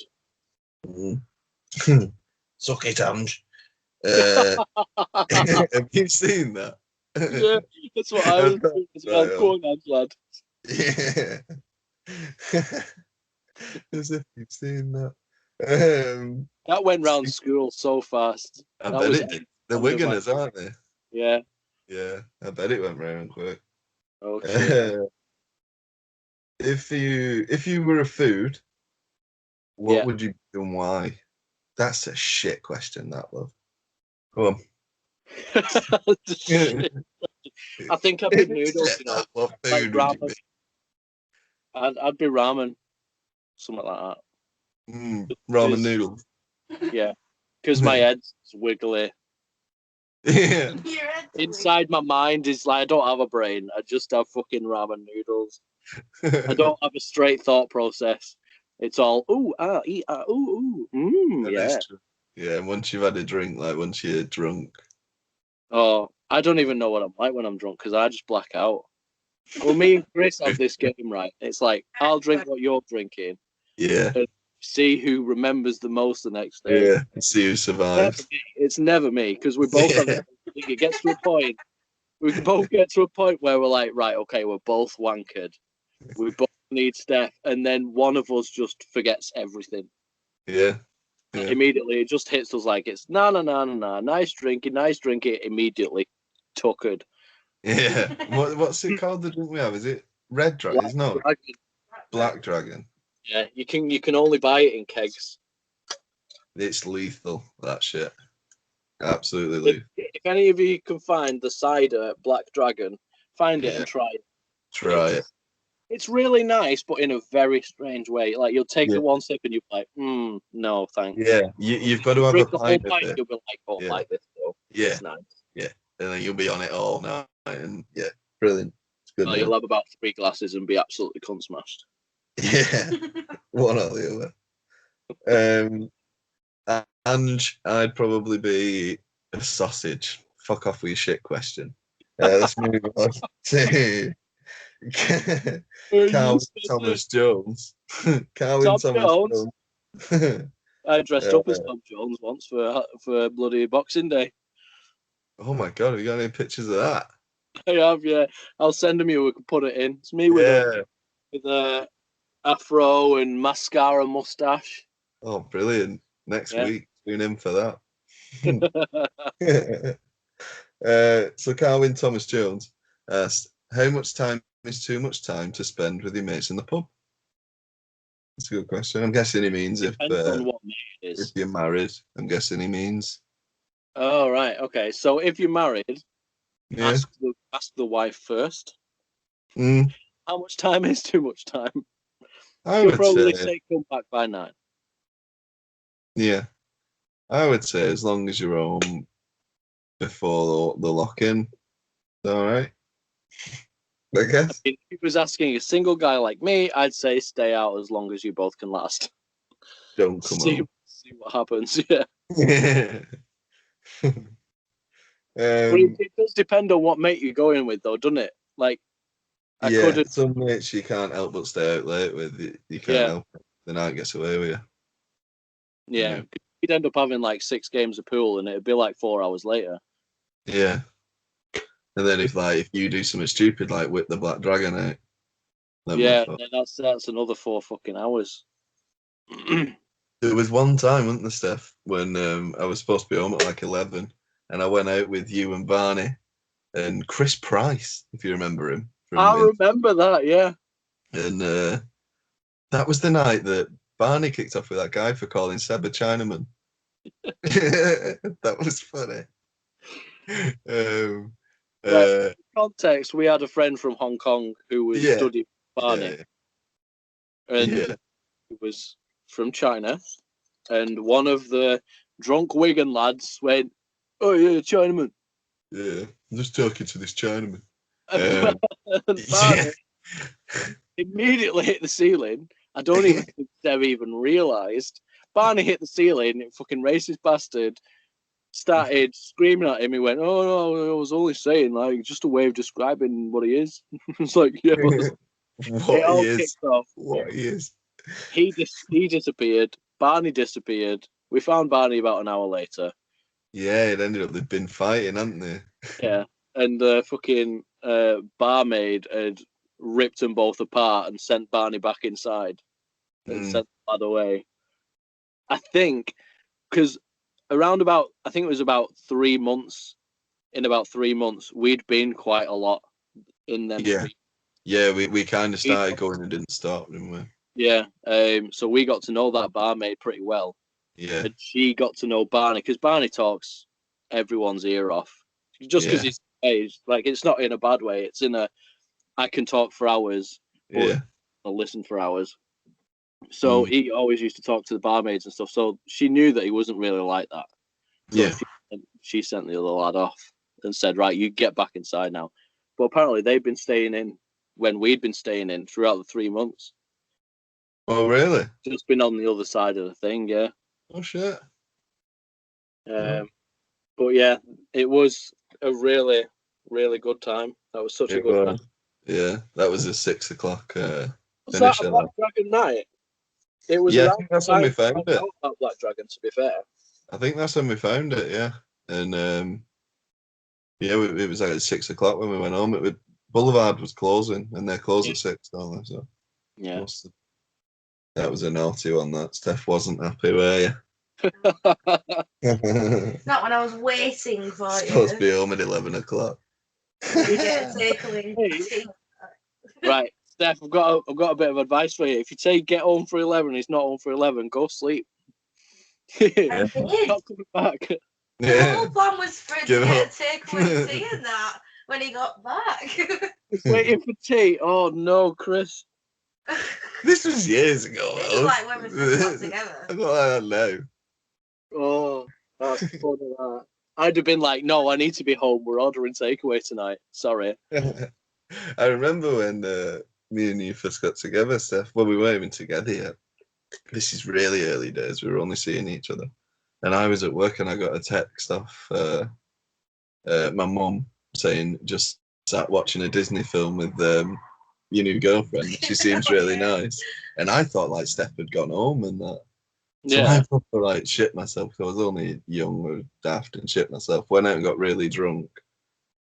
Speaker 2: Suck it, Ange. Have you seen that?
Speaker 1: Yeah, that's what I was doing as well.
Speaker 2: Right,
Speaker 1: Go on, lad.
Speaker 2: yeah. As if you've seen that.
Speaker 1: That went round school so fast.
Speaker 2: I
Speaker 1: That
Speaker 2: bet
Speaker 1: was
Speaker 2: it did. The Wiganers, aren't they?
Speaker 1: Yeah.
Speaker 2: Yeah, I bet it went round quick.
Speaker 1: Oh shit.
Speaker 2: If you were a food, what would you be and why? That's a shit question, that love. Go on.
Speaker 1: I think I'd be noodles, you know,
Speaker 2: what
Speaker 1: like
Speaker 2: food would you
Speaker 1: ramen.
Speaker 2: be?
Speaker 1: I'd be ramen, something like
Speaker 2: Ramen noodles.
Speaker 1: that. Yeah, because my head's wiggly.
Speaker 2: Yeah.
Speaker 1: Inside my mind is like I don't have a brain. I just have fucking ramen noodles. I don't have a straight thought process. It's all ooh ah eat ah ooh yeah.
Speaker 2: Yeah, and once you've had a drink, like once you're drunk.
Speaker 1: Oh, I don't even know what I'm like when I'm drunk because I just black out. Well, me and Chris have this game, right? It's like I'll drink what you're drinking.
Speaker 2: Yeah.
Speaker 1: And see who remembers the most the next day.
Speaker 2: Yeah. See who survives.
Speaker 1: It's never me because we both have. It gets to a point. We both get to a point where we're like, right, okay, we're both wankered. We both need Steph, and then one of us just forgets everything.
Speaker 2: Yeah.
Speaker 1: Immediately, it just hits us like it's no. Nice drinking. Immediately, tuckered.
Speaker 2: Yeah. What's it called? The drink we have? Is it Red Dragon? It's not Black Dragon.
Speaker 1: Yeah, you can only buy it in kegs.
Speaker 2: It's lethal. That shit. Absolutely lethal.
Speaker 1: If any of you can find the cider Black Dragon, find it and try it.
Speaker 2: Try it.
Speaker 1: It's really nice, but in a very strange way. Like you'll take the one sip and you're like, no, thanks.
Speaker 2: Yeah, you've got to have a pint of it.
Speaker 1: You'll be like, oh, like this though.
Speaker 2: Yeah,
Speaker 1: it's nice.
Speaker 2: Yeah, and then you'll be on it all night, and yeah, brilliant. It's good.
Speaker 1: You'll have about 3 glasses and be absolutely cunt smashed.
Speaker 2: Yeah, one or the other. And I'd probably be a sausage. Fuck off with your shit question. Let's move on to Carwyn Thomas Jones. Carwyn Thomas Jones.
Speaker 1: I dressed up as Tom Jones once for bloody Boxing Day.
Speaker 2: Oh my god, have you got any pictures of that?
Speaker 1: I have, yeah. I'll send them you. We can put it in. It's me with a afro and mascara mustache.
Speaker 2: Oh, brilliant! Next week, tune in for that. So Carwyn Thomas Jones asked, how much time is too much time to spend with your mates in the pub? That's a good question. I'm guessing he means if you're married. I'm guessing he means.
Speaker 1: Oh, right. Okay. So if you're married, ask the wife first. How much time is too much time?
Speaker 2: I
Speaker 1: She'll
Speaker 2: would
Speaker 1: probably say come back by 9.
Speaker 2: Yeah. I would say as long as you're home before the lock-in, all right. I guess.
Speaker 1: If he was asking a single guy like me, I'd say stay out as long as you both can last.
Speaker 2: Don't come
Speaker 1: See what happens. Yeah. But it does depend on what mate you're going with, though, doesn't it? Like, I couldn't.
Speaker 2: Some mates you can't help but stay out late with. You can't help it. The night gets away with you.
Speaker 1: Yeah. You'd end up having like 6 games of pool, and it'd be like 4 hours later.
Speaker 2: Yeah. And then if you do something stupid like whip the black dragon out,
Speaker 1: then that's another 4 fucking hours.
Speaker 2: There was one time, wasn't there, Steph, when I was supposed to be home at like 11, and I went out with you and Barney and Chris Price, if you remember him.
Speaker 1: I remember that, yeah.
Speaker 2: And that was the night that Barney kicked off with that guy for calling Seb a Chinaman. That was funny.
Speaker 1: Right. Context, we had a friend from Hong Kong who was studying Barney. And he was from China. And one of the drunk Wigan lads went, "Oh yeah, Chinaman."
Speaker 2: Yeah, I'm just talking to this Chinaman.
Speaker 1: And Barney immediately hit the ceiling. I don't even think Steph even realised. Barney hit the ceiling, fucking racist bastard. Started screaming at him. He went, "Oh no, I was only saying like just a way of describing what he is." It's like, yeah,
Speaker 2: what he is. What he is.
Speaker 1: He disappeared. Barney disappeared. We found Barney about an hour later.
Speaker 2: Yeah, it ended up they'd been fighting, hadn't they?
Speaker 1: Yeah, and the fucking barmaid had ripped them both apart and sent Barney back inside and sent the lad away. I think because I think it was about 3 months. In about 3 months, we'd been quite a lot in them.
Speaker 2: Yeah, we kind of started going and didn't stop, didn't we?
Speaker 1: Yeah, so we got to know that barmaid pretty well.
Speaker 2: Yeah,
Speaker 1: and she got to know Barney because Barney talks everyone's ear off just because he's aged. Like, it's not in a bad way. It's in a I can talk for hours, but I'll listen for hours. So he always used to talk to the barmaids and stuff. So she knew that he wasn't really like that. So she sent the other lad off and said, "Right, you get back inside now." But apparently they'd been staying in when we'd been staying in throughout the 3 months.
Speaker 2: Oh, really?
Speaker 1: Just been on the other side of the thing, yeah.
Speaker 2: Oh, shit.
Speaker 1: But yeah, it was a really, really good time. That was such a good night.
Speaker 2: Yeah, that was a 6 o'clock
Speaker 1: was that a Black Dragon night? It was.
Speaker 2: Yeah, I think that's when we found it.
Speaker 1: About Black Dragon, to be fair.
Speaker 2: I think that's when we found it. Yeah, and it was like at 6 o'clock when we went home. Boulevard was closing, and they're closed at 6, don't they? So
Speaker 1: yeah,
Speaker 2: that was a naughty one. That Steph wasn't happy, were you?
Speaker 3: Not when I was waiting for you.
Speaker 2: Supposed to be home at 11 o'clock.
Speaker 1: Right, Steph, I've got a bit of advice for you. If you say get home for 11, he's not home for 11. Go sleep.
Speaker 3: I did.
Speaker 1: Not coming back.
Speaker 3: The whole plan was for him to get takeaway tea and that when he got back.
Speaker 1: Waiting for tea. Oh no, Chris.
Speaker 2: This was years ago.
Speaker 3: This is like when we first got together.
Speaker 2: I don't know.
Speaker 1: Oh, that's funny. That. I'd have been like, "No, I need to be home. We're ordering takeaway tonight. Sorry."
Speaker 2: I remember when me and you first got together, Steph. Well, we weren't even together yet. This is really early days. We were only seeing each other. And I was at work and I got a text off my mum saying, "Just sat watching a Disney film with your new girlfriend. She seems really nice." And I thought like Steph had gone home and that. So I proper like shit myself because I was only young or daft and shit myself. Went out and got really drunk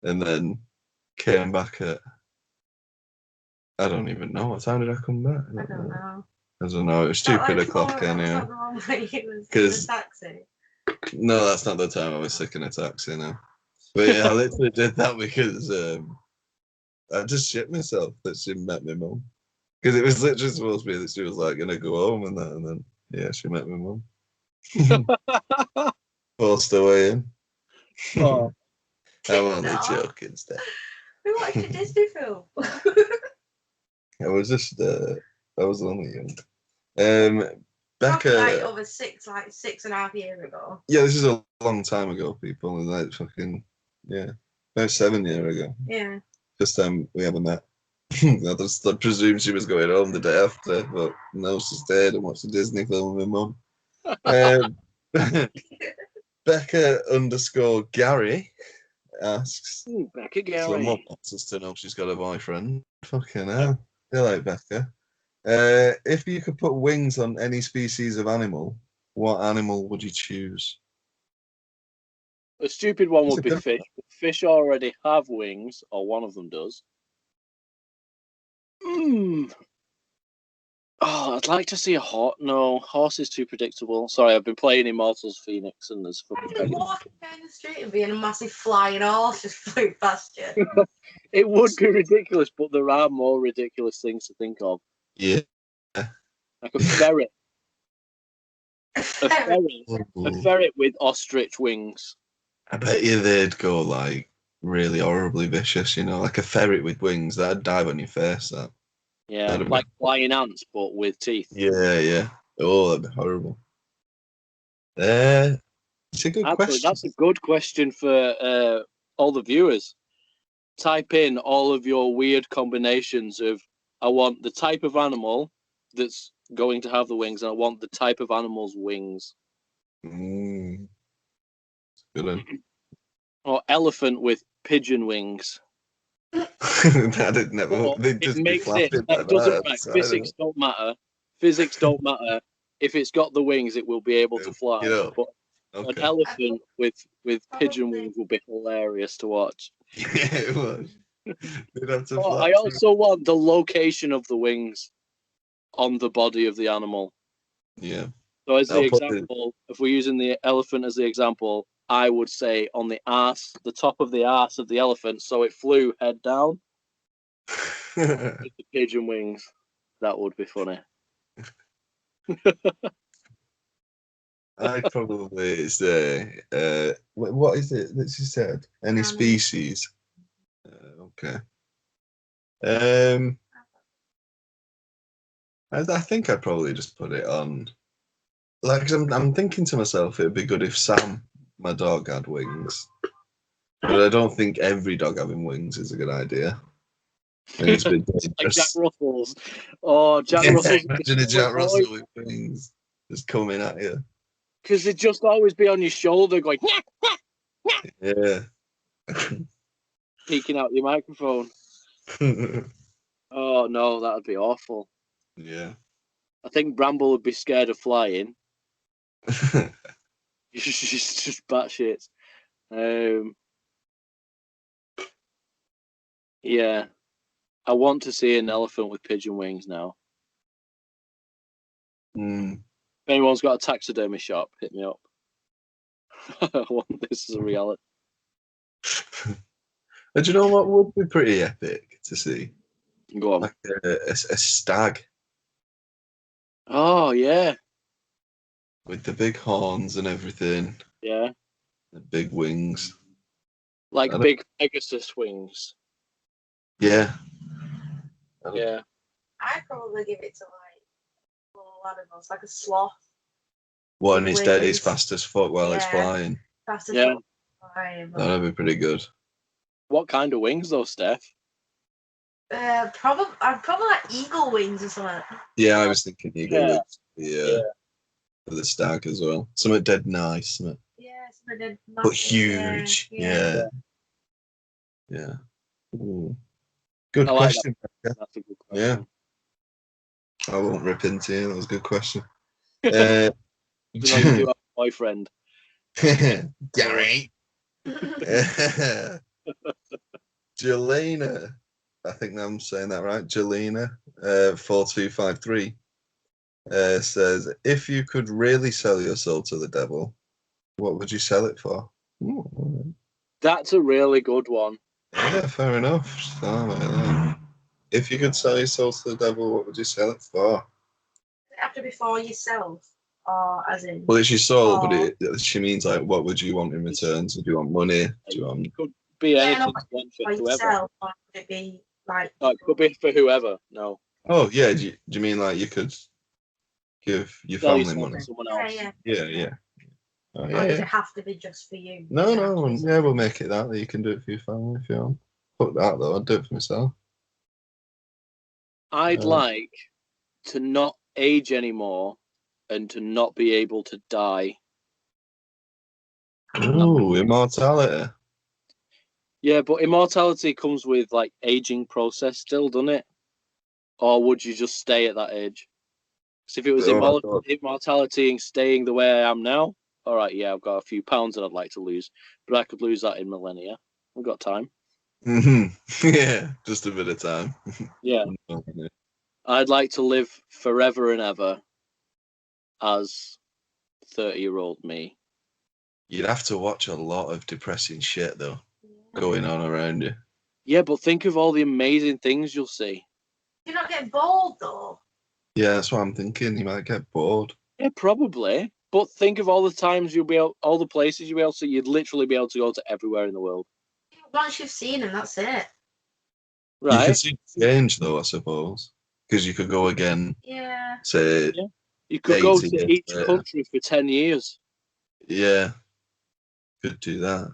Speaker 2: and then came back at I don't even know. What time did I come back?
Speaker 3: I don't know.
Speaker 2: I don't know. It was stupid o'clock anyway.
Speaker 3: Because taxi.
Speaker 2: No, that's not the time I was sick in a taxi now. But yeah, I literally did that because I just shit myself that she met my mum. Because it was literally supposed to be that she was like gonna go home and that, and then she met my mum. Forced her way in.
Speaker 1: Oh.
Speaker 2: I'm only joking, Steph.
Speaker 3: We watched a Disney film.
Speaker 2: I was only young. Becca.
Speaker 3: Like over 6.5 years ago.
Speaker 2: Yeah, this is a long time ago, people. Like fucking about 7 years ago.
Speaker 3: Yeah.
Speaker 2: First time we ever met. I presumed she was going home the day after, but no, she stayed and watched a Disney film with my mum. Becca_Gary asks,
Speaker 1: Becca Gary.
Speaker 2: someone wants us to know she's got a boyfriend. Fucking hell. I like Becca. If you could put wings on any species of animal, what animal would you choose?
Speaker 1: A stupid one
Speaker 2: It's
Speaker 1: would
Speaker 2: a
Speaker 1: be
Speaker 2: good
Speaker 1: fish. Fish already have wings, or one of them does. Oh, I'd like to see a horse. No, horse is too predictable. Sorry, I've been playing Immortals Phoenix, and there's fucking.
Speaker 3: Walking down the street and being a massive flying horse just flew past you.
Speaker 1: It would be ridiculous, but there are more ridiculous things to think of.
Speaker 2: Yeah.
Speaker 1: Like a ferret. A ferret with ostrich wings.
Speaker 2: I bet you they'd go like really horribly vicious, like a ferret with wings. That'd dive on your face. That.
Speaker 1: Yeah, like flying ants, but with teeth.
Speaker 2: Yeah. Oh, that'd be horrible. It's a good question.
Speaker 1: That's a good question for all the viewers. Type in all of your weird combinations of, I want the type of animal that's going to have the wings, and I want the type of animal's wings.
Speaker 2: Good one.
Speaker 1: Or elephant with pigeon wings.
Speaker 2: That'd never.
Speaker 1: Or
Speaker 2: They'd just be flapping like
Speaker 1: doesn't
Speaker 2: that.
Speaker 1: matter. Physics don't matter. Physics don't matter. If it's got the wings, it will be able to fly. But an elephant with pigeon wings will be hilarious to watch.
Speaker 2: Yeah, it would. They'd have to fly.
Speaker 1: I also want the location of the wings on the body of the animal.
Speaker 2: Yeah.
Speaker 1: So as the example, if we're using the elephant as the example, I would say on the arse, the top of the arse of the elephant, so it flew head down with the pigeon wings. That would be funny.
Speaker 2: I'd probably say, what is it that she said? Any species? Okay. I think I'd probably just put it on. Like, 'cause I'm thinking to myself, it'd be good if Sam, my dog, had wings. But I don't think every dog having wings is a good idea. I think it's a bit dangerous.
Speaker 1: Like Jack Russell's. Oh, Jack Russell's.
Speaker 2: Imagine a Jack Russell with wings just coming at you.
Speaker 1: Because they'd just always be on your shoulder going,
Speaker 2: Yeah.
Speaker 1: peeking out your microphone. Oh, no, that would be awful.
Speaker 2: Yeah.
Speaker 1: I think Bramble would be scared of flying. She's just batshit. Yeah. I want to see an elephant with pigeon wings now. If anyone's got a taxidermy shop, hit me up. I want this as a reality.
Speaker 2: And do you know what would be pretty epic to see?
Speaker 1: Go on.
Speaker 2: Like a stag.
Speaker 1: Oh, yeah.
Speaker 2: With the big horns and everything.
Speaker 1: Yeah.
Speaker 2: The big wings.
Speaker 1: Like big Pegasus wings.
Speaker 2: Yeah.
Speaker 1: Yeah.
Speaker 3: I'd probably give it to like little animals, like a sloth.
Speaker 2: What, and it's dead, it's fast as fuck while it's
Speaker 3: Yeah.
Speaker 2: flying.
Speaker 3: Fast as fuck flying.
Speaker 2: That'd be pretty good.
Speaker 1: What kind of wings though, Steph?
Speaker 3: I'd probably like eagle wings or something.
Speaker 2: Yeah, I was thinking eagle wings. Yeah. For the stag as well. Something dead nice, isn't it?
Speaker 3: Yeah, something dead nice.
Speaker 2: But huge. Yeah. Ooh. Good question.
Speaker 1: That's a good question.
Speaker 2: Yeah. I won't rip into you. That was a good question.
Speaker 1: You know, you do have a boyfriend.
Speaker 2: Gary. Jelena. I think I'm saying that right. Jelena, 4253, says, if you could really sell your soul to the devil, what would you sell it for? Ooh.
Speaker 1: That's a really good one.
Speaker 2: Yeah, fair enough. If you could sell your soul to the devil, what would you sell it for?
Speaker 3: Does it have to be for yourself? Or as in?
Speaker 2: Well, it's your soul, but she means like, what would you want in return? So do you want money? Do you want...
Speaker 1: It could be anything
Speaker 3: for yourself, or could it be like...
Speaker 1: No, it could be for whoever, no.
Speaker 2: Oh, yeah, do you mean like you could give your
Speaker 1: Sell
Speaker 2: family
Speaker 1: yourself
Speaker 2: money.
Speaker 1: to someone
Speaker 3: Yeah,
Speaker 1: else.
Speaker 3: yeah.
Speaker 2: Yeah. Oh,
Speaker 3: Or
Speaker 2: yeah,
Speaker 3: does
Speaker 2: yeah.
Speaker 3: it have to be just for you?
Speaker 2: No,
Speaker 3: Does it have to be
Speaker 2: yeah,
Speaker 3: something-
Speaker 2: we'll make it that you can do it for your family if you want. Fuck that though, I'd do it for myself.
Speaker 1: I'd like to not age anymore and to not be able to die.
Speaker 2: Ooh, immortality.
Speaker 1: Yeah, but immortality comes with like aging process still, doesn't it? Or would you just stay at that age? Because if it was immortality and staying the way I am now, all right, yeah, I've got a few pounds that I'd like to lose, but I could lose that in millennia. We've got time.
Speaker 2: Yeah, just a bit of time.
Speaker 1: Yeah. I'd like to live forever and ever as 30-year-old me.
Speaker 2: You'd have to watch a lot of depressing shit though going on around you.
Speaker 1: Yeah, but think of all the amazing things you'll see.
Speaker 3: Do you not get bored though?
Speaker 2: Yeah, that's what I'm thinking. You might get bored.
Speaker 1: Yeah, probably. But think of all the times you'll be able, all the places you'll be able to. You'd literally be able to go to everywhere in the world.
Speaker 3: Once you've seen them, that's it.
Speaker 2: You could
Speaker 1: Right?
Speaker 2: see change though, I suppose, because you could go again.
Speaker 3: Yeah.
Speaker 2: Say,
Speaker 1: Yeah. You could go
Speaker 2: 80
Speaker 1: to
Speaker 2: years
Speaker 1: each
Speaker 2: later.
Speaker 1: country for 10 years,
Speaker 2: Yeah, could do that.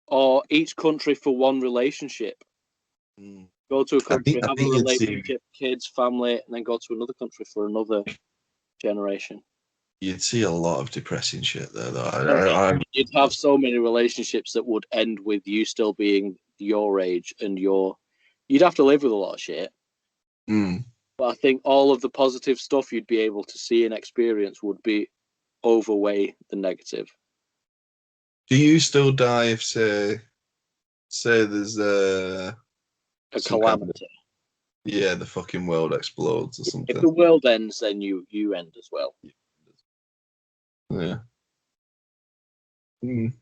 Speaker 1: or each country for one relationship.
Speaker 2: Mm.
Speaker 1: Go to a country,
Speaker 2: I
Speaker 1: have a
Speaker 2: think you'd see-
Speaker 1: relationship, kids, family, and then go to another country for another generation.
Speaker 2: You'd see a lot of depressing shit there, though.
Speaker 1: You'd have so many relationships that would end with you still being your age and you'd have to live with a lot of shit.
Speaker 2: Mm.
Speaker 1: But I think all of the positive stuff you'd be able to see and experience would be overweigh the negative.
Speaker 2: Do you still die if, say there's
Speaker 1: A
Speaker 2: some kind
Speaker 1: calamity.
Speaker 2: of, the fucking world explodes or something?
Speaker 1: If the world ends, then you end as well.
Speaker 2: Yeah. Mm.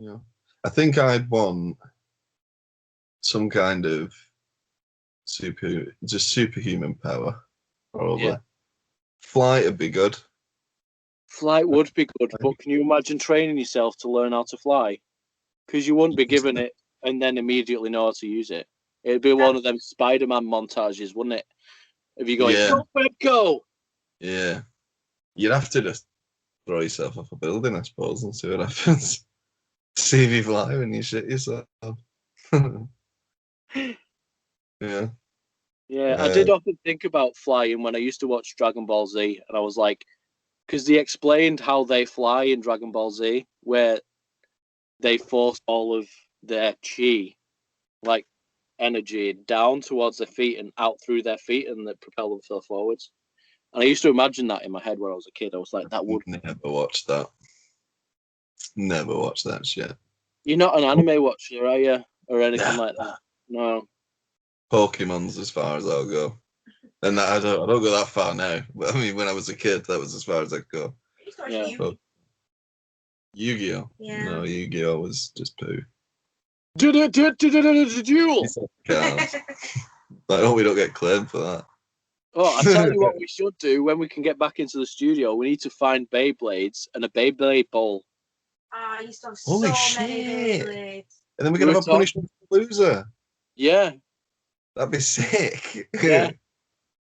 Speaker 2: Yeah. I think I'd want some kind of superhuman power, probably.
Speaker 1: Yeah.
Speaker 2: Flight would be good.
Speaker 1: Flight would be good, but can you imagine training yourself to learn how to fly? Because you wouldn't be given it and then immediately know how to use it. It'd be one of them Spider-Man montages, wouldn't it? If you going, go, Web, go!
Speaker 2: Yeah. You'd have to just throw yourself off a building, I suppose, and see what happens. See if you fly when you shit yourself. Yeah.
Speaker 1: Yeah, I did often think about flying when I used to watch Dragon Ball Z, and I was like, because they explained how they fly in Dragon Ball Z, where they force all of their chi, like energy, down towards their feet and out through their feet, and they propel themselves forwards. And I used to imagine that in my head when I was a kid. I was like, that would.
Speaker 2: Never watched that. Never watched that shit.
Speaker 1: You're not an anime watcher, are you? Or anything like that? No.
Speaker 2: Pokemon's as far as I'll go. And I don't go that far now. But I mean, when I was a kid, that was as far as I could go.
Speaker 1: Yeah.
Speaker 2: Yu-Gi-Oh!
Speaker 3: Yeah.
Speaker 2: No, Yu-Gi-Oh! Was just poo.
Speaker 1: Duel.
Speaker 2: I hope we don't get claimed for that.
Speaker 1: Oh, I tell you what we should do when we can get back into the studio. We need to find Beyblades and a Beyblade bowl.
Speaker 3: I used to have
Speaker 2: Holy
Speaker 3: so many
Speaker 2: shit.
Speaker 3: Beyblades.
Speaker 2: And then we're going to have a punishment for the loser.
Speaker 1: Yeah.
Speaker 2: That'd be sick.
Speaker 1: Yeah.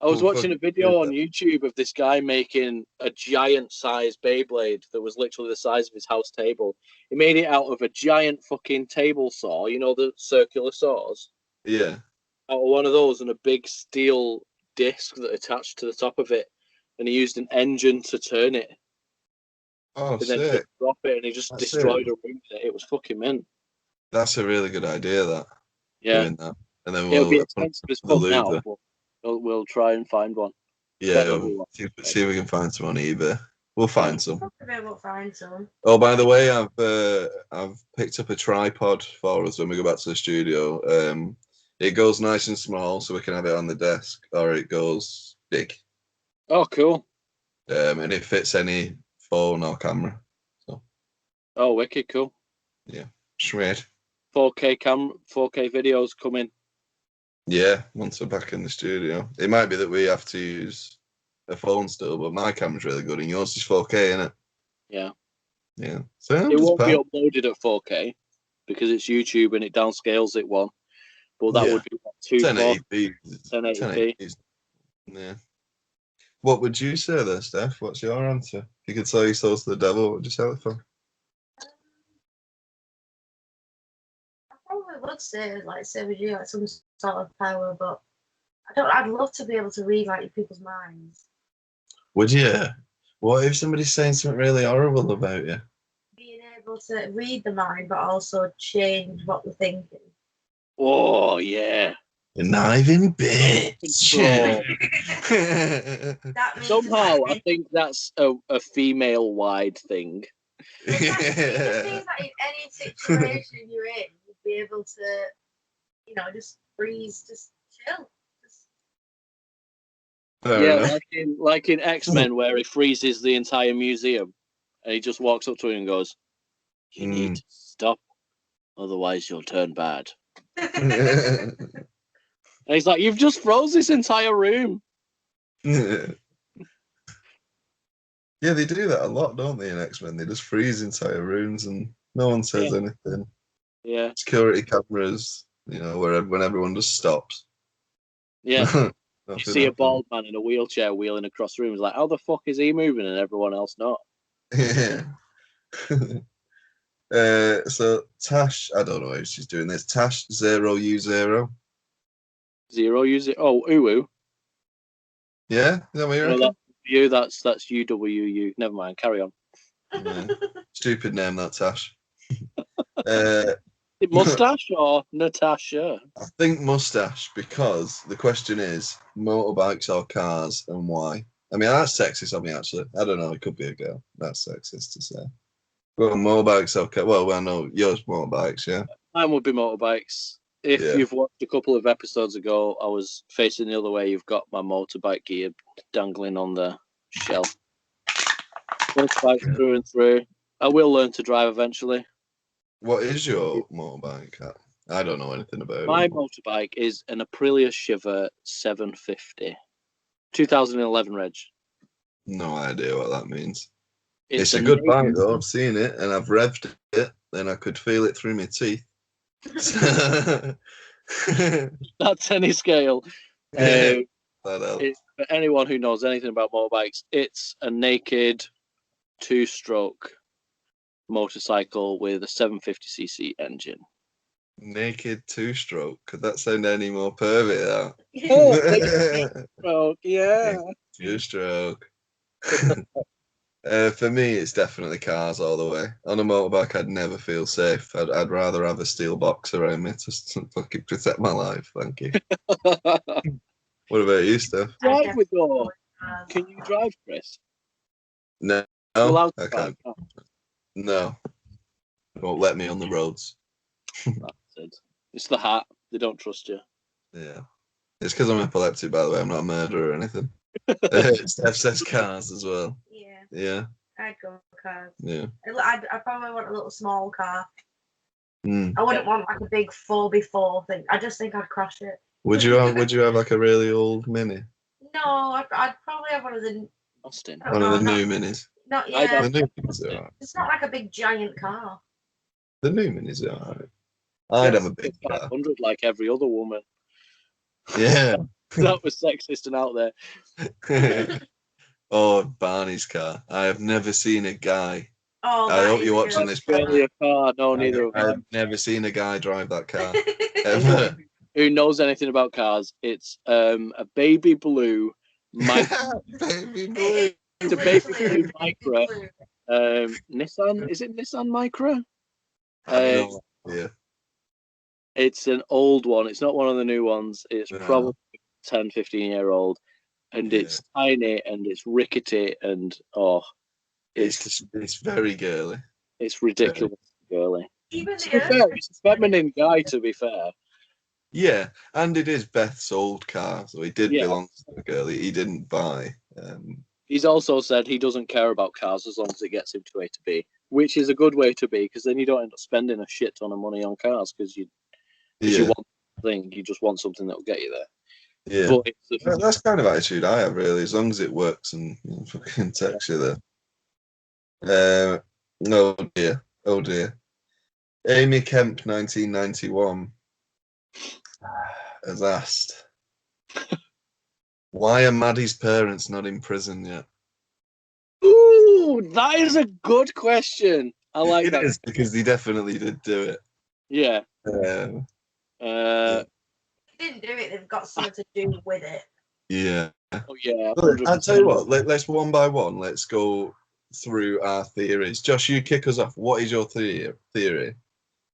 Speaker 1: I was
Speaker 2: We'll
Speaker 1: watching a video on YouTube of this guy making a giant size Beyblade that was literally the size of his house table. He made it out of a giant fucking table saw, you know, the circular saws?
Speaker 2: Yeah.
Speaker 1: Out of one of those and a big steel disc that attached to the top of it. And he used an engine to turn it.
Speaker 2: Oh,
Speaker 1: And then
Speaker 2: sick.
Speaker 1: just drop it and he just destroyed a room with it. It was fucking mint.
Speaker 2: That's a really good idea, that.
Speaker 1: Yeah.
Speaker 2: Doing that. And then
Speaker 1: It'll be
Speaker 2: we'll
Speaker 1: expensive as fuck now, but we'll try and find one.
Speaker 2: Yeah, see if we can find some on eBay. We'll find some.
Speaker 3: We'll find some.
Speaker 2: Oh, by the way, I've picked up a tripod for us when we go back to the studio. It goes nice and small, so we can have it on the desk, or it goes big.
Speaker 1: Oh, cool.
Speaker 2: And it fits any phone or camera. So.
Speaker 1: Oh, wicked cool.
Speaker 2: Yeah, sweet.
Speaker 1: 4K videos coming.
Speaker 2: Yeah, once we're back in the studio. It might be that we have to use a phone still, but my camera's really good and yours is 4K, isn't it?
Speaker 1: Yeah.
Speaker 2: Yeah. So
Speaker 1: it won't be uploaded at 4K because it's YouTube and it downscales it one. But that would be
Speaker 2: 1080p.
Speaker 1: 1080p.
Speaker 2: Yeah. What would you say there, Steph? What's your answer? If you could sell your soul to the devil, what would you sell it for?
Speaker 3: I probably would say, like, say with you, like some sort of power, but I'd love to be able to read like people's minds.
Speaker 2: Would you? What if somebody's saying something really horrible about you?
Speaker 3: Being able to read the mind, but also change what we're thinking.
Speaker 1: Oh yeah.
Speaker 2: Conniving bitch.
Speaker 1: Control.
Speaker 3: That means
Speaker 1: Somehow,
Speaker 3: that
Speaker 1: I think that's a female-wide thing.
Speaker 3: it just means that in any situation you're in, you'd be able to, just freeze, just chill.
Speaker 2: Fair enough.
Speaker 1: like in X-Men, where he freezes the entire museum, and he just walks up to him and goes, "You need to stop, otherwise you'll turn bad." And he's like, "You've just froze this entire room."
Speaker 2: Yeah, they do that a lot, don't they, in X-Men? They just freeze entire rooms and no one says anything.
Speaker 1: Yeah.
Speaker 2: Security cameras, when everyone just stops.
Speaker 1: Yeah. You see a bald man in a wheelchair wheeling across the room. It's like, how the fuck is he moving and everyone else not?
Speaker 2: Yeah. So Tash, I don't know if she's doing this. Tash 0U0.
Speaker 1: 0U0. Oh, Uwu.
Speaker 2: Yeah, is that what you reckon?
Speaker 1: No, you. That's UWU. Never mind. Carry on.
Speaker 2: Yeah. Stupid name, that Tash.
Speaker 1: Mustache or Natasha?
Speaker 2: I think mustache, because the question is motorbikes or cars and why. I mean, that's sexist of me, actually. I don't know. It could be a girl. That's sexist to say. Well, motorbikes or cars. Well, I know yours motorbikes, yeah?
Speaker 1: Mine would be motorbikes. If you've watched a couple of episodes ago, I was facing the other way. You've got my motorbike gear dangling on the shelf. Motorbike through and through. I will learn to drive eventually.
Speaker 2: What is your motorbike? I don't know anything about it.
Speaker 1: My motorbike is an Aprilia Shiver 750. 2011 reg.
Speaker 2: No idea what that means.
Speaker 1: It's
Speaker 2: a good bike, though. I've seen it and I've revved it and I could feel it through my teeth.
Speaker 1: That's any scale.
Speaker 2: For
Speaker 1: anyone who knows anything about motorbikes, it's a naked 2-stroke motorcycle with a 750cc engine.
Speaker 2: Naked 2-stroke. Could that sound any more pervy?
Speaker 1: Stroke, yeah.
Speaker 2: 2-stroke. For me, it's definitely cars all the way. On a motorbike, I'd never feel safe. I'd rather have a steel box around me to fucking protect my life. Thank you. What about you, Steph?
Speaker 1: Drive with your. Can you drive, Chris?
Speaker 2: No,
Speaker 1: I
Speaker 2: can't. No, they won't let me on the roads.
Speaker 1: That's it. It's the hat. They don't trust you.
Speaker 2: Yeah, it's because I'm epileptic. By the way, I'm not a murderer or anything. Steph says cars as well.
Speaker 3: Yeah.
Speaker 2: Yeah.
Speaker 3: I'd go cars.
Speaker 2: Yeah.
Speaker 3: I probably want a little small car.
Speaker 2: Mm.
Speaker 3: I wouldn't want like a big 4x4 thing. I just think I'd crash it.
Speaker 2: Would you have like a really old Mini?
Speaker 3: No, I'd probably have one of the
Speaker 1: Austin.
Speaker 2: One of the new Minis.
Speaker 3: Not yeah.
Speaker 2: The new Minis are alright.
Speaker 3: It's not like a big giant car.
Speaker 2: The new Minis are alright. I'd have a big car.
Speaker 1: 500 like every other woman.
Speaker 2: Yeah.
Speaker 1: That was sexist and out there.
Speaker 2: Oh, Barney's car. I have never seen a guy.
Speaker 3: Oh,
Speaker 2: I hope you're watching this.
Speaker 1: Really a car? No, neither of
Speaker 2: I've
Speaker 1: them.
Speaker 2: never seen a guy drive that car ever.
Speaker 1: Who knows anything about cars? It's a baby blue.
Speaker 2: Baby blue.
Speaker 1: It's a baby blue Micra. Nissan. Is it Nissan Micra?
Speaker 2: No idea.
Speaker 1: It's an old one. It's not one of the new ones. It's probably 10, 15-year-old. And it's tiny and it's rickety and
Speaker 2: it's very girly.
Speaker 1: It's ridiculous girly.
Speaker 3: Even
Speaker 1: To be fair, it's a feminine guy, to be fair.
Speaker 2: Yeah, and it is Beth's old car, so he did belong to the girl. He didn't buy.
Speaker 1: He's also said he doesn't care about cars as long as it gets him to A to B, which is a good way to be, because then you don't end up spending a shit ton of money on cars because you want something, you just want something that will get you there.
Speaker 2: Yeah, but that's kind of attitude I have, really, as long as it works and fucking takes you there. Oh dear. Amy Kemp, 1991, has asked, Why are Maddie's parents not in prison yet?
Speaker 1: Ooh, that is a good question. I like
Speaker 2: It
Speaker 1: that.
Speaker 2: is, because they definitely did do it.
Speaker 1: Yeah.
Speaker 2: Yeah.
Speaker 3: They didn't do it. They've got something to do with it.
Speaker 2: Yeah.
Speaker 1: Oh yeah.
Speaker 2: I'll tell you what. Let's one by one. Let's go through our theories. Josh, you kick us off. What is your theory?